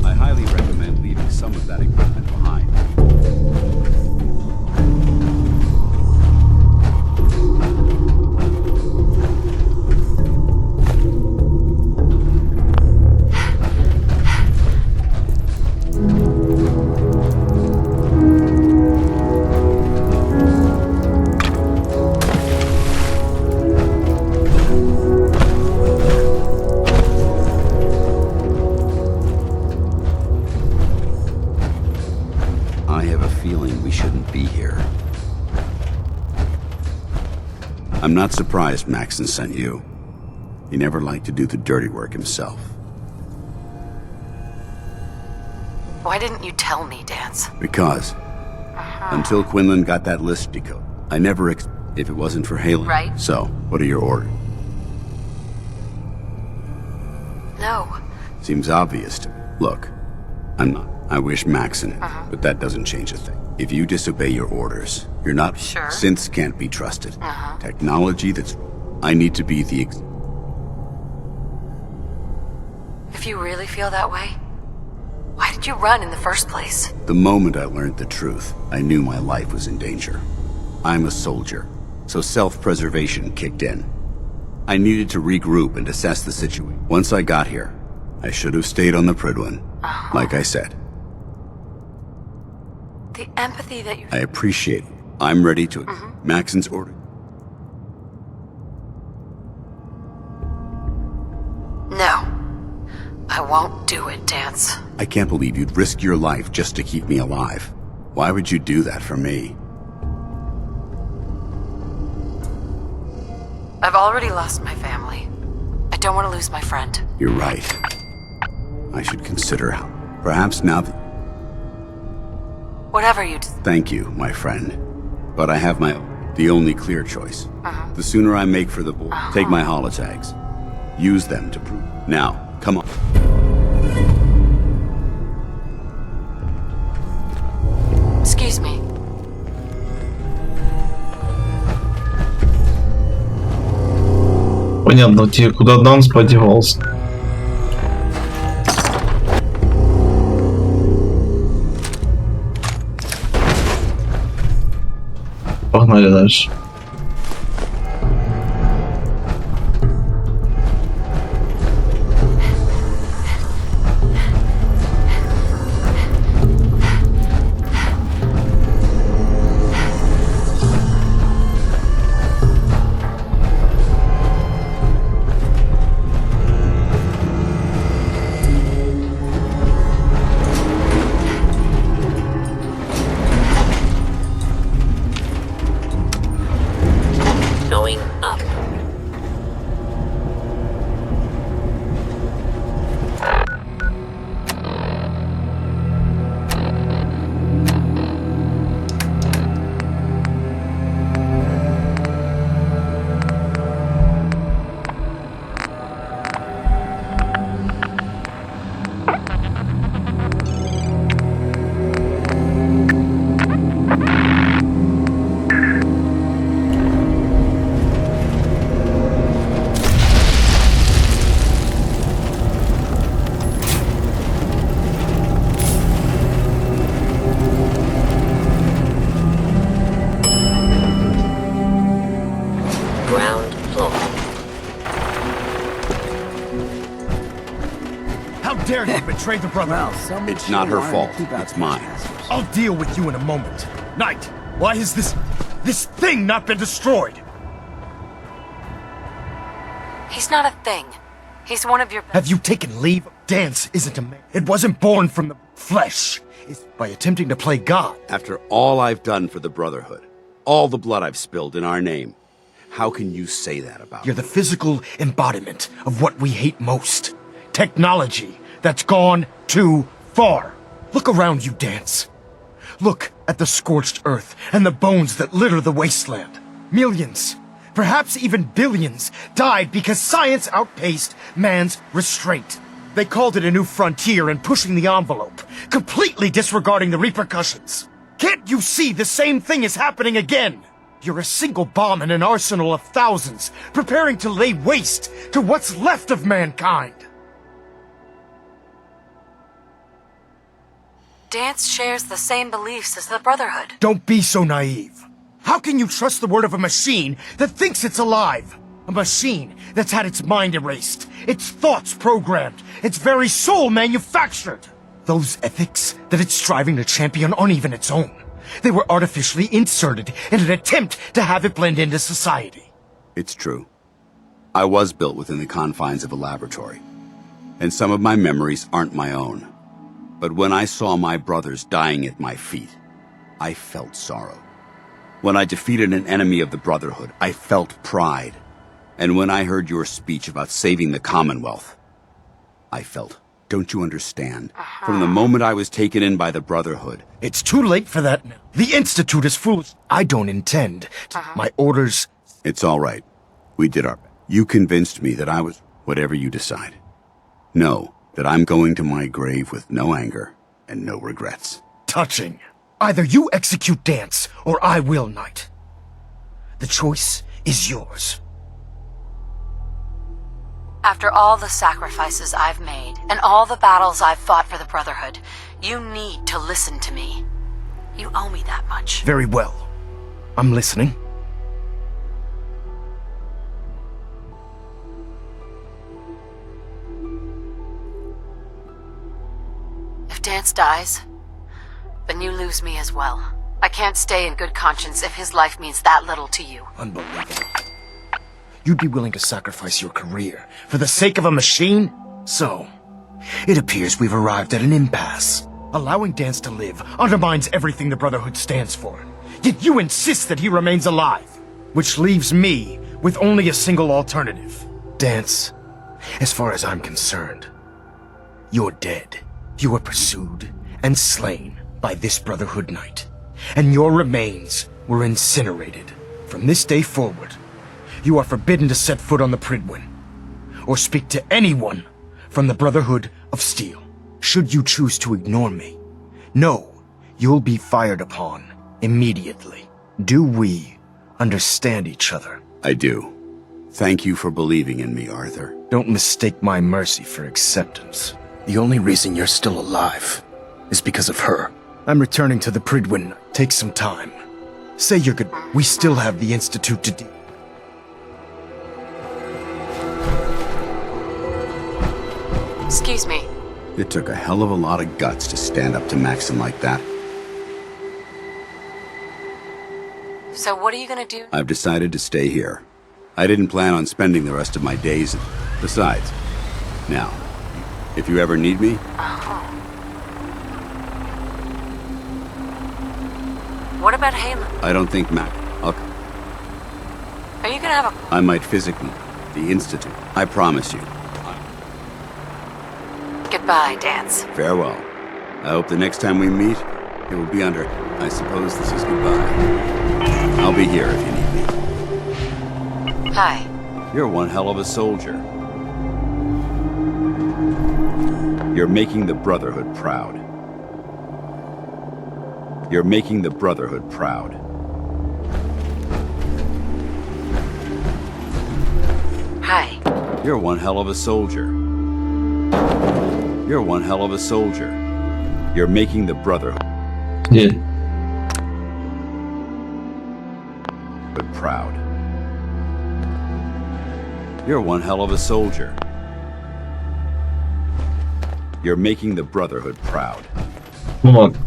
I highly recommend leaving some of that equipment behind. I have a feeling we shouldn't be here. I'm not surprised Maxon sent you. He never liked to do the dirty work himself. Why didn't you tell me, Dance? Because until Quinlan got that list decoded, I never if it wasn't for Haley. Right. So, what are your orders? No. Seems obvious to me. Look, I'm not. I wish Maxon, but that doesn't change a thing. If you disobey your orders, you're not. Sure. Synths can't be trusted. Technology that's. I need to be the. If you really feel that way, why did you run in the first place? The moment I learned the truth, I knew my life was in danger. I'm a soldier, so self-preservation kicked in. I needed to regroup and assess the situation. Once I got here, I should have stayed on the Pridwin, like I said. The empathy that you... I appreciate it. I'm ready to... Maxon's order. No. I won't do it, Dance. I can't believe you'd risk your life just to keep me alive. Why would you do that for me? I've already lost my family. I don't want to lose my friend. You're right. I should consider how. Perhaps now that... Whatever you... Thank you, my friend. But I have my... The only clear choice. The sooner I make for the board, take my holotags. Use them to prove... Now, come on. Excuse me. Понятно, тебе куда Данс подевался. Погнали дальше. dare you betray the Brotherhood? It's not her fault. It's mine. I'll deal with you in a moment. Knight, why has this thing not been destroyed? He's not a thing. He's one of your... Have you taken leave? Dance isn't a man. It wasn't born from the flesh. It's by attempting to play God. After all I've done for the Brotherhood, all the blood I've spilled in our name, how can you say that about You're the physical embodiment of what we hate most. Technology that's gone too far. Look around you, Dance. Look at the scorched earth and the bones that litter the wasteland. Millions, perhaps even billions, died because science outpaced man's restraint. They called it a new frontier and pushing the envelope, completely disregarding the repercussions. Can't you see the same thing is happening again? You're a single bomb in an arsenal of thousands, preparing to lay waste to what's left of mankind. Dance shares the same beliefs as the Brotherhood. Don't be so naive. How can you trust the word of a machine that thinks it's alive? A machine that's had its mind erased, its thoughts programmed, its very soul manufactured. Those ethics that it's striving to champion aren't even its own. They were artificially inserted in an attempt to have it blend into society. It's true. I was built within the confines of a laboratory, and some of my memories aren't my own. But when I saw my brothers dying at my feet, I felt sorrow. When I defeated an enemy of the Brotherhood, I felt pride. And when I heard your speech about saving the Commonwealth, I felt, don't you understand? From the moment I was taken in by the Brotherhood... It's too late for that now. The Institute is foolish. I don't intend to... My orders... It's all right. We did our... You convinced me that I was... Whatever you decide. Know that I'm going to my grave with no anger and no regrets. Touching. Either you execute Dance, or I will, Knight. The choice is yours. After all the sacrifices I've made, and all the battles I've fought for the Brotherhood, you need to listen to me. You owe me that much. Very well. I'm listening. If Dance dies, then you lose me as well. I can't stay in good conscience if his life means that little to you. Unbelievable. You'd be willing to sacrifice your career for the sake of a machine? So, it appears we've arrived at an impasse. Allowing Dance to live undermines everything the Brotherhood stands for. Yet you insist that he remains alive, which leaves me with only a single alternative. Dance, as far as I'm concerned, you're dead. You were pursued and slain by this Brotherhood Knight, and your remains were incinerated. From this day forward, you are forbidden to set foot on the Pridwin, or speak to anyone from the Brotherhood of Steel. Should you choose to ignore me, know you'll be fired upon immediately. Do we understand each other? I do. Thank you for believing in me, Arthur. Don't mistake my mercy for acceptance. The only reason you're still alive is because of her. I'm returning to the Pridwin. Take some time. Say you're good. We still have the Institute to deal. Excuse me. It took a hell of a lot of guts to stand up to Maxon like that. So what are you gonna do? I've decided to stay here. I didn't plan on spending the rest of my days. Besides, now, if you ever need me... What about Halen? I don't think Mac... Are you gonna have a... I might physically... The Institute. I promise you. Goodbye, Dance. Farewell. I hope the next time we meet, it will be under... I suppose this is goodbye. I'll be here if you need me. Hi. You're one hell of a soldier. You're making the Brotherhood proud. You're making the Brotherhood proud. Hi. You're one hell of a soldier. You're one hell of a soldier. You're making the Brotherhood. Yeah. But proud. You're one hell of a soldier. You're making the Brotherhood proud. Ну ладно.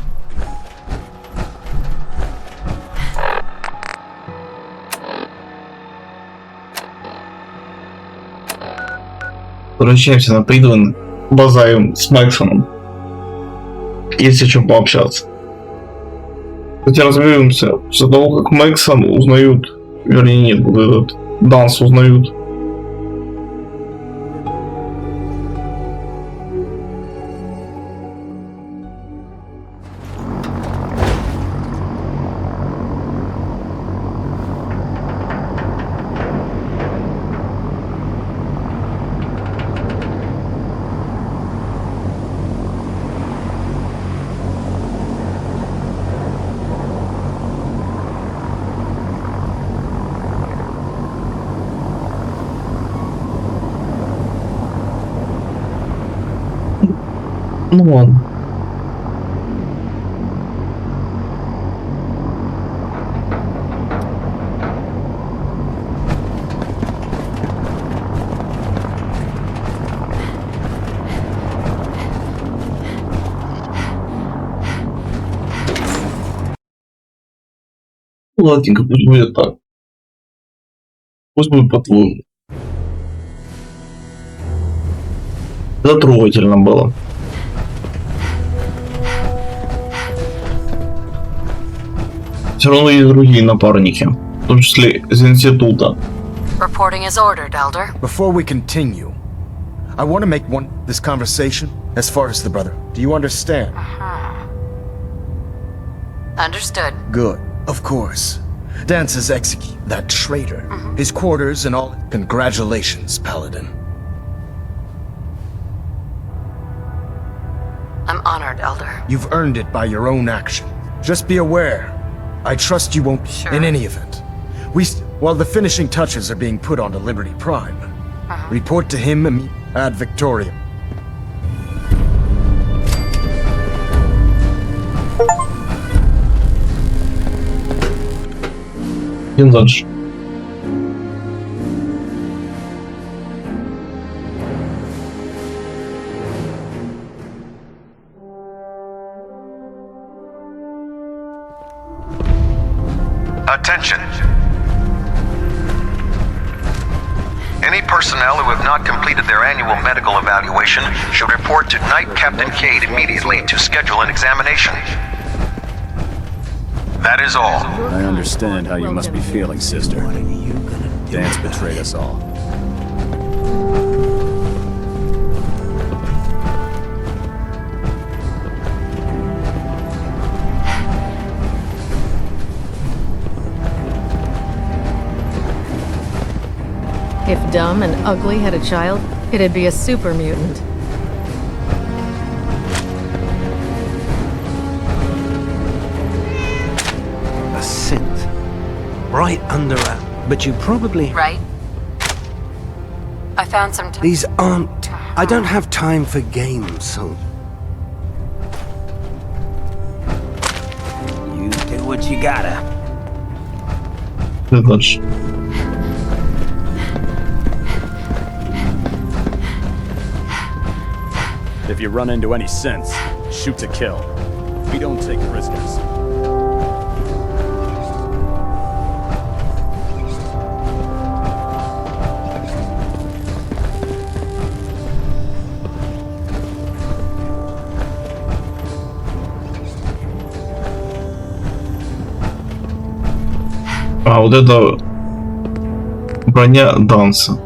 Возвращаемся на придвин. Базаем с Максоном. Есть о чем пообщаться. Кстати, разберемся. После того, как Максон узнают, вернее нет, вот этот Данс узнают. Ну ладно. Ладненько, пусть будет так. Пусть будет по-твоему. Это трогательно было. Все равно есть другие напарники, в том числе из института. Reporting is ordered, Elder. Before we continue, I want to make this conversation as far as the brother. Do you understand? Understood. Good. Of course. Dance has executed that traitor. His quarters and all. Congratulations, Paladin. I'm honored, Elder. You've earned it by your own action. Just be aware. I trust you won't. Sure. In any event, while the finishing touches are being put onto Liberty Prime, report to him ad Victoria. Идем дальше. Attention. Any personnel who have not completed their annual medical evaluation should report to Knight Captain Cade immediately to schedule an examination. That is all. I understand how you must be feeling, sister. Dance betrayed us all. If Dumb and Ugly had a child, it'd be a super mutant. A synth. Right under a... But you probably... Right? I found some These aren't... I don't have time for games, so... You do what you gotta. Дальше. If you run into any synths, shoot to kill. We don't take prisoners. А вот это броня Данса.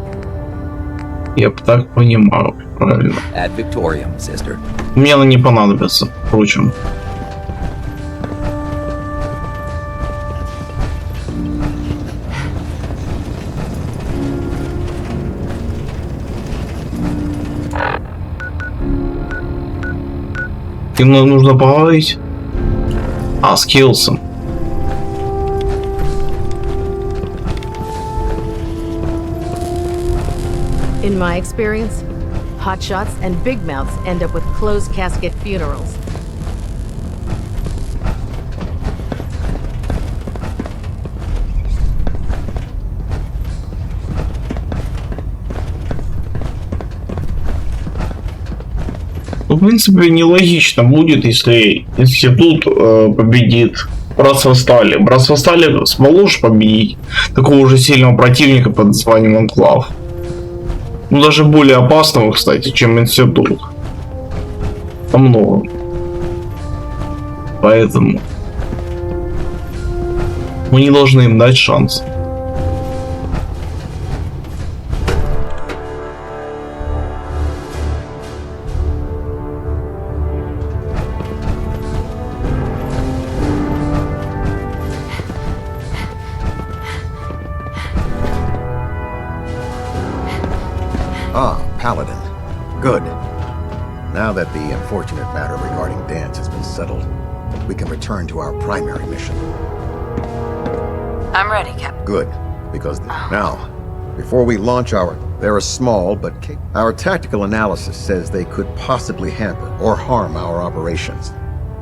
Я так понимаю, правильно. Ad Victoriam, sister. Мне она не понадобится, впрочем. Им нужно поговорить. А, с Киллсом. In my experience, hotshots and big mouths end up with closed casket funerals. в принципе, нелогично будет, если Институт победит Братство Стали. Братство Стали сможет победить такого же сильного противника под названием Анклав. Ну, даже более опасного, кстати, чем Институт. Намного. Поэтому мы не должны им дать шанс. Paladin. Good. Now that the unfortunate matter regarding Dance has been settled, we can return to our primary mission. I'm ready, Captain. Good, because now, before we launch they're a small but our tactical analysis says they could possibly hamper or harm our operations,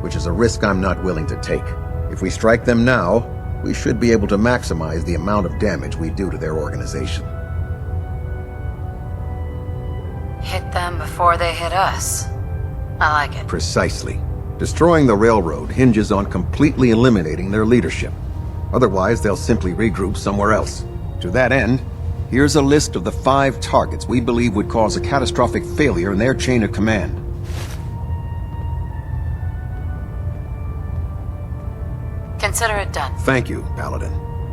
which is a risk I'm not willing to take. If we strike them now, we should be able to maximize the amount of damage we do to their organization. Hit them before they hit us. I like it. Precisely. Destroying the railroad hinges on completely eliminating their leadership. Otherwise, they'll simply regroup somewhere else. To that end, here's a list of the 5 targets we believe would cause a catastrophic failure in their chain of command. Consider it done. Thank you, Paladin.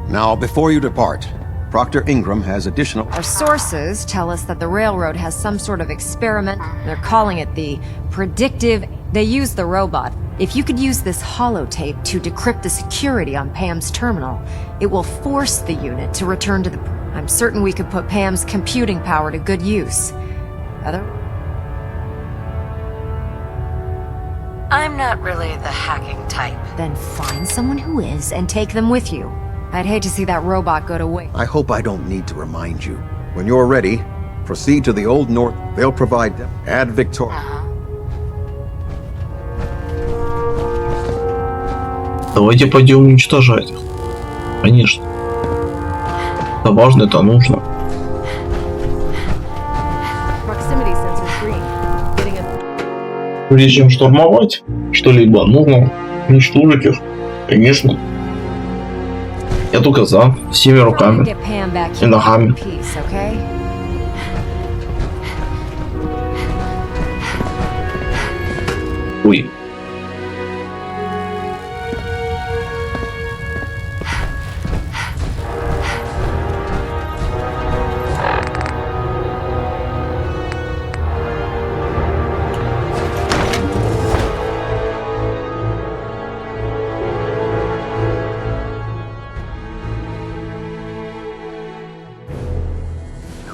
Now, before you depart, Proctor Ingram has additional... Our sources tell us that the railroad has some sort of experiment. They're calling it the predictive... They use the robot. If you could use this holotape to decrypt the security on Pam's terminal, it will force the unit to return to the... I'm certain we could put Pam's computing power to good use. I'm not really the hacking type. Then find someone who is and take them with you. I'd hate to see that robot go to waste. I hope I don't need to remind you. When you're ready, proceed to the Old North. They'll provide them. Add Victoria. Давайте пойдем уничтожать их. Конечно. Это важно, это нужно. Прежде чем штурмовать что-либо, нужно уничтожить их. Конечно. Я только за, всеми руками и ногами. Ой.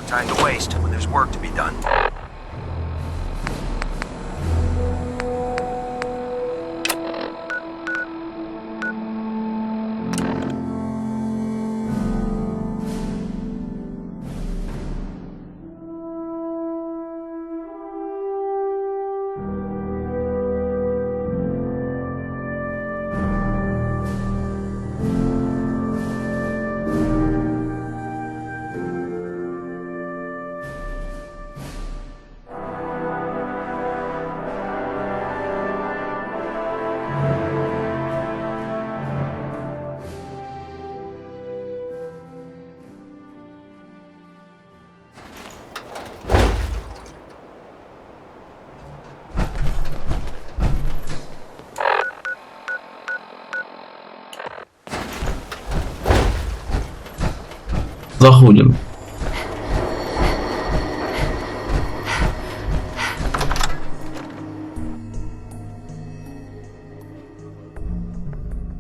Time to waste when there's work to be done. Заходим.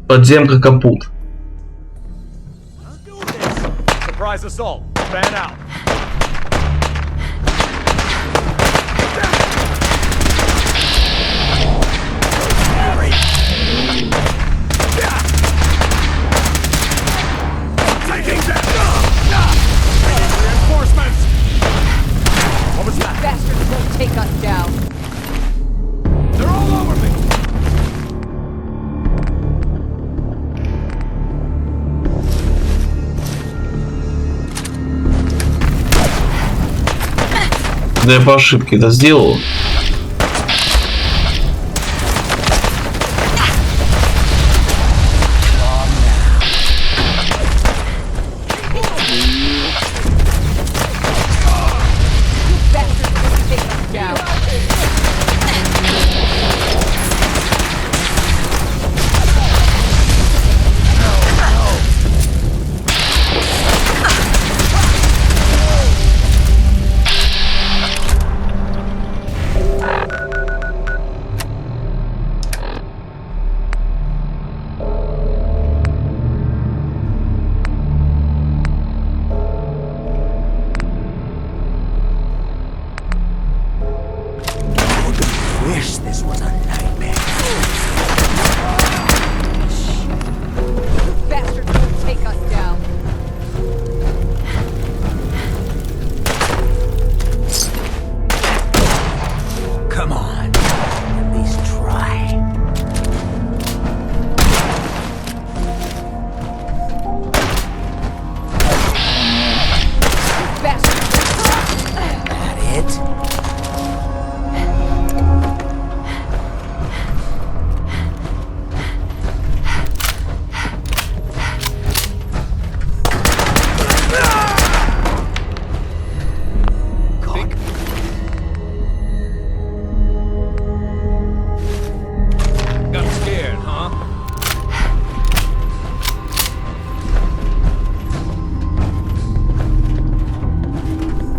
Подземка капут. Surprise assault. Fan out. Bastards won't take us down. They're all over me. Да я по ошибке это сделал.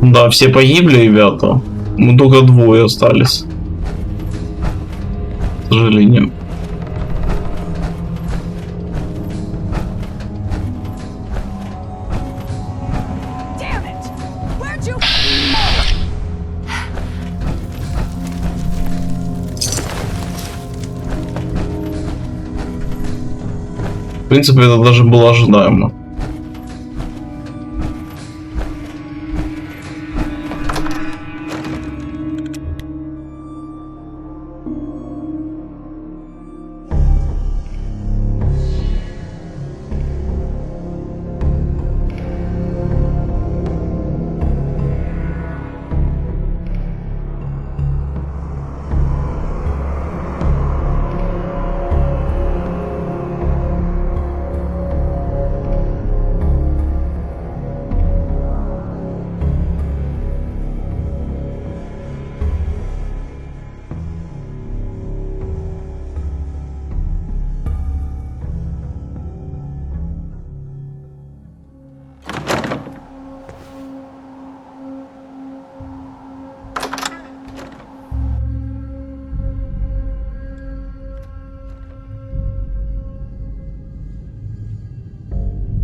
Да, все погибли, ребята. Мы только двое остались. К сожалению. В принципе, это даже было ожидаемо.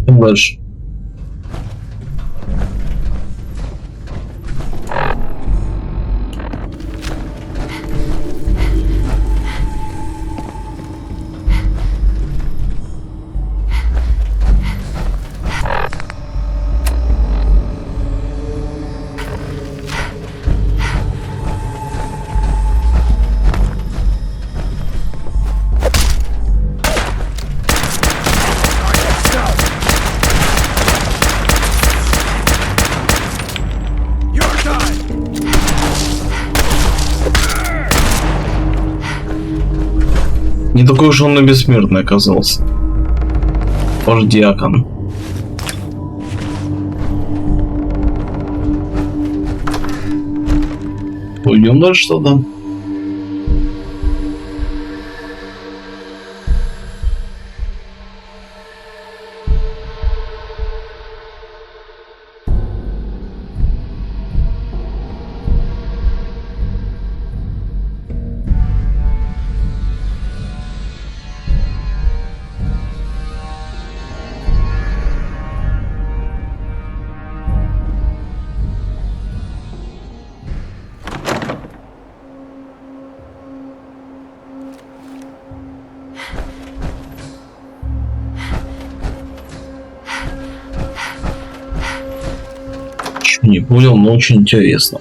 Дальше. Не такой уж он и бессмертный оказался. Ваш диакон. Пойдем дальше тогда. Не понял, но очень интересно.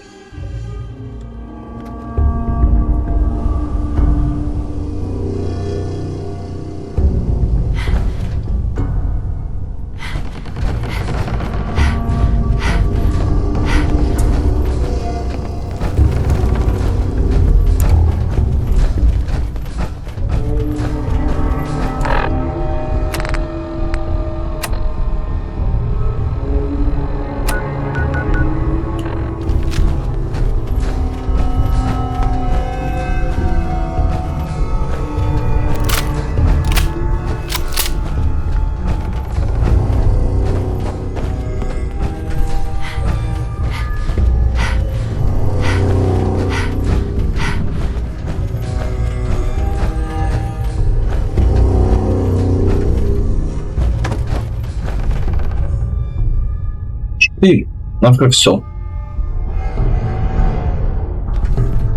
И нам как все.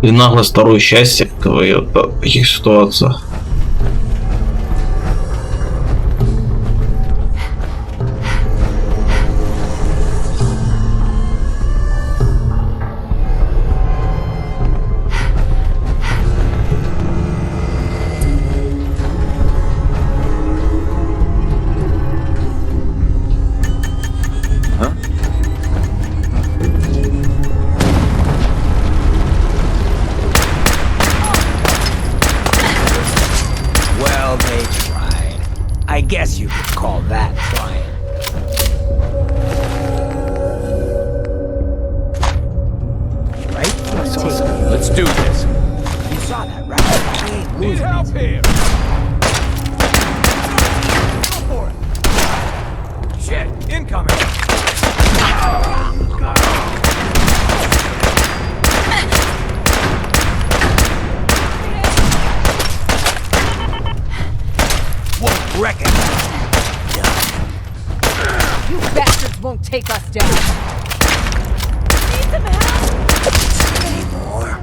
И наглость второе счастье, говорят о таких ситуациях. Guess you could call that trying. Right? Let's do this. You saw that, right? I ain't losing. Need help here. Go for it. Shit, incoming. won't take us down. Need some help? Anymore.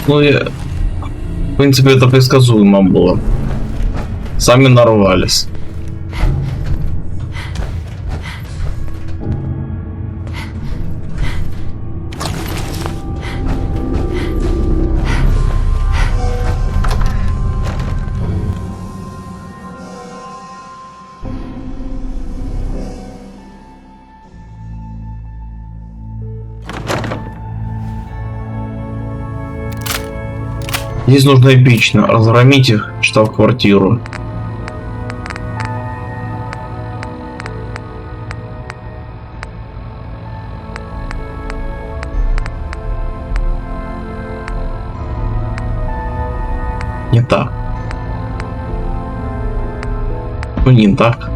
Ну, в принципе, это предсказуемо было. Сами нарвались. Здесь нужно эпично разгромить их штаб-квартиру. Не так. Ну не так.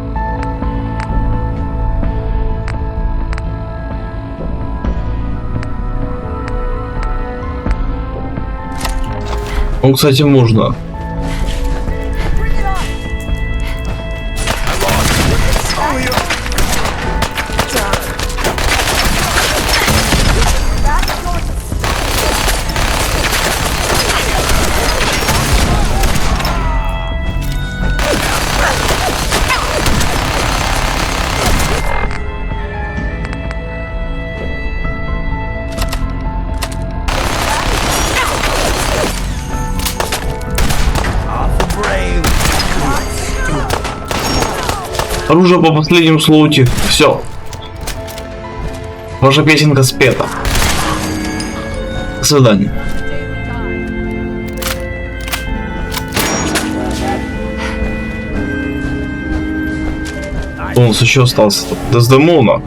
Ну, кстати, можно. Оружие по последнему слоуте. Все. Ваша песенка спета. До свидания. У нас еще остался Дездемона.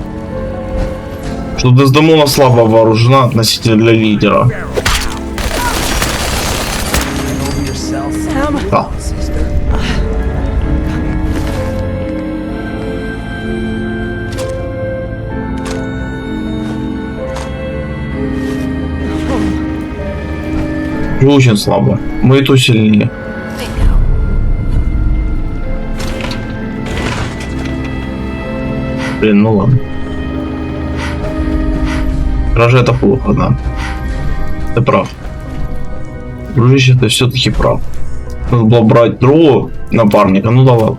Что Дездемона слабо вооружена относительно лидера. Да. Очень слабо. Мы и то сильнее. Блин, ну ладно. Даже это плохо, да. Ты прав. Дружище, ты все-таки прав. Надо было брать другого напарника, ну да ладно.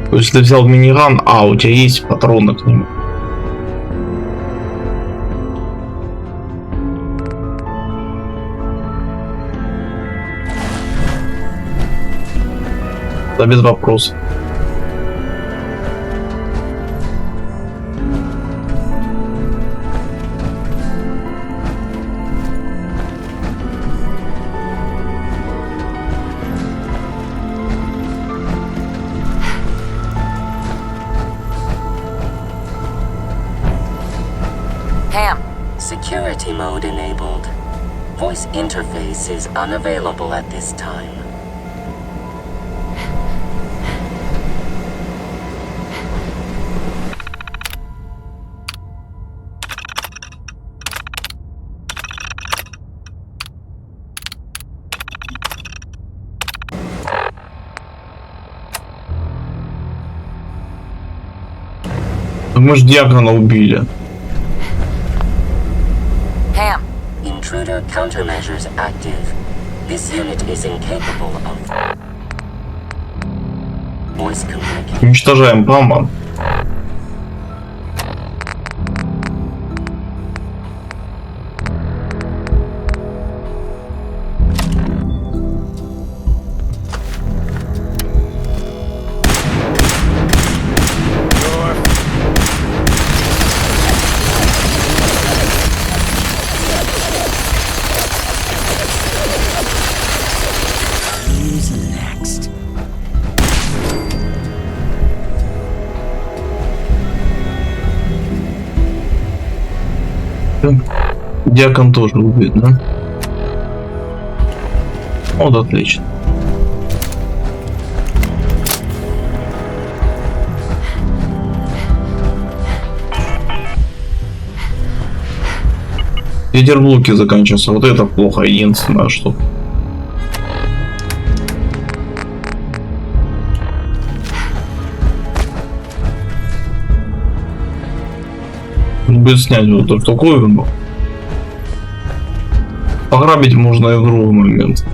То есть ты взял миниган, а у тебя есть патроны к нему. Да без вопросов. Security mode enabled. Voice interface is unavailable at this time. Мы ж Диакона убили. Intruder countermeasures active. This unit is incapable of voice communication. Уничтожаем Пама. Дьякон тоже убит, да? Вот отлично. Ветер в луке заканчивается. Вот это плохо, единственное, что. Будет снять вот эту штуковину. Пограбить можно и в другой момент.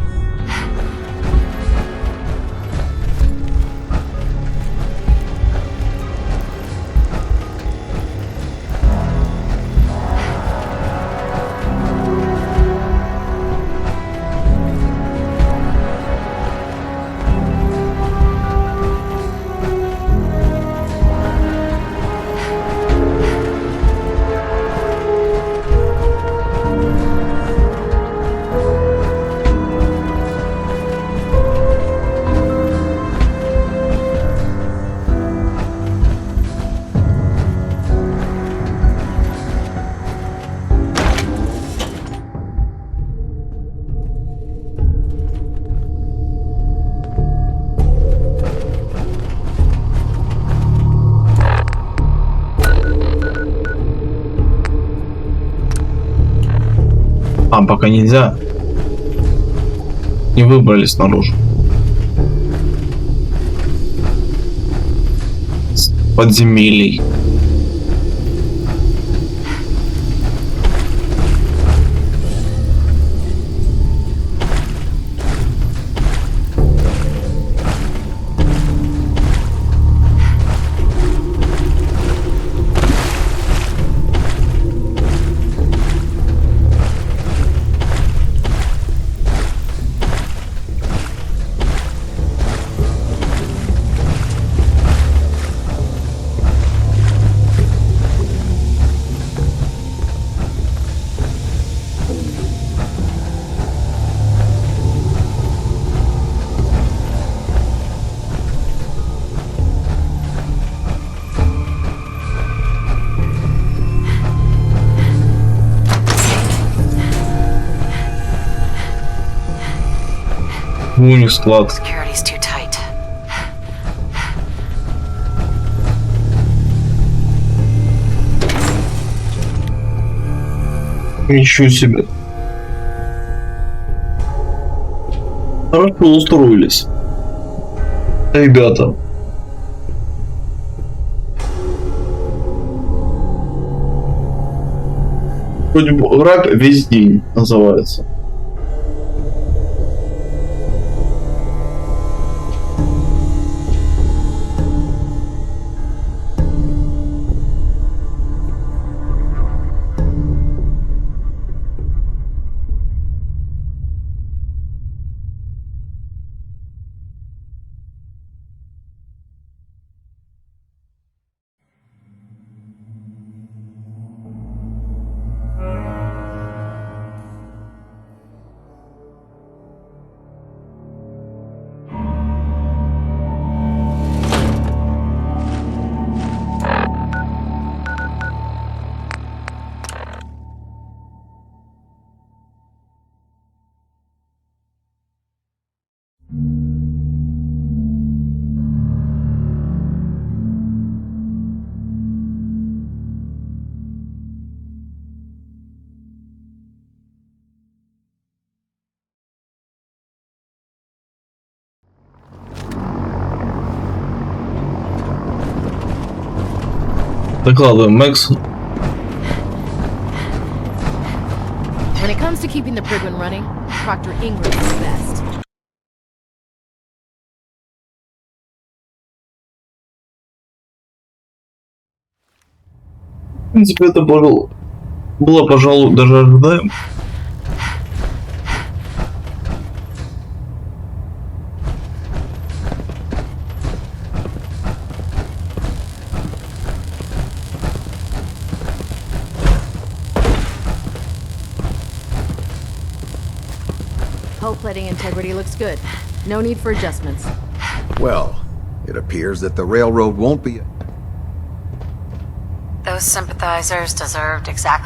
А, пока нельзя. Не выбрались наружу. С подземелий. У них склад. Ничего себе. Хорошо устроились. Ребята. Вроде бы рак весь день называется. Докладываем Мэкс. When it comes to keeping the Prigwin running, Proctor Ingram is the best. В принципе, это было, пожалуй, даже ожидаемо. Hull plating integrity looks good. No need for adjustments. Well, it appears that the railroad won't be... Those sympathizers deserved exactly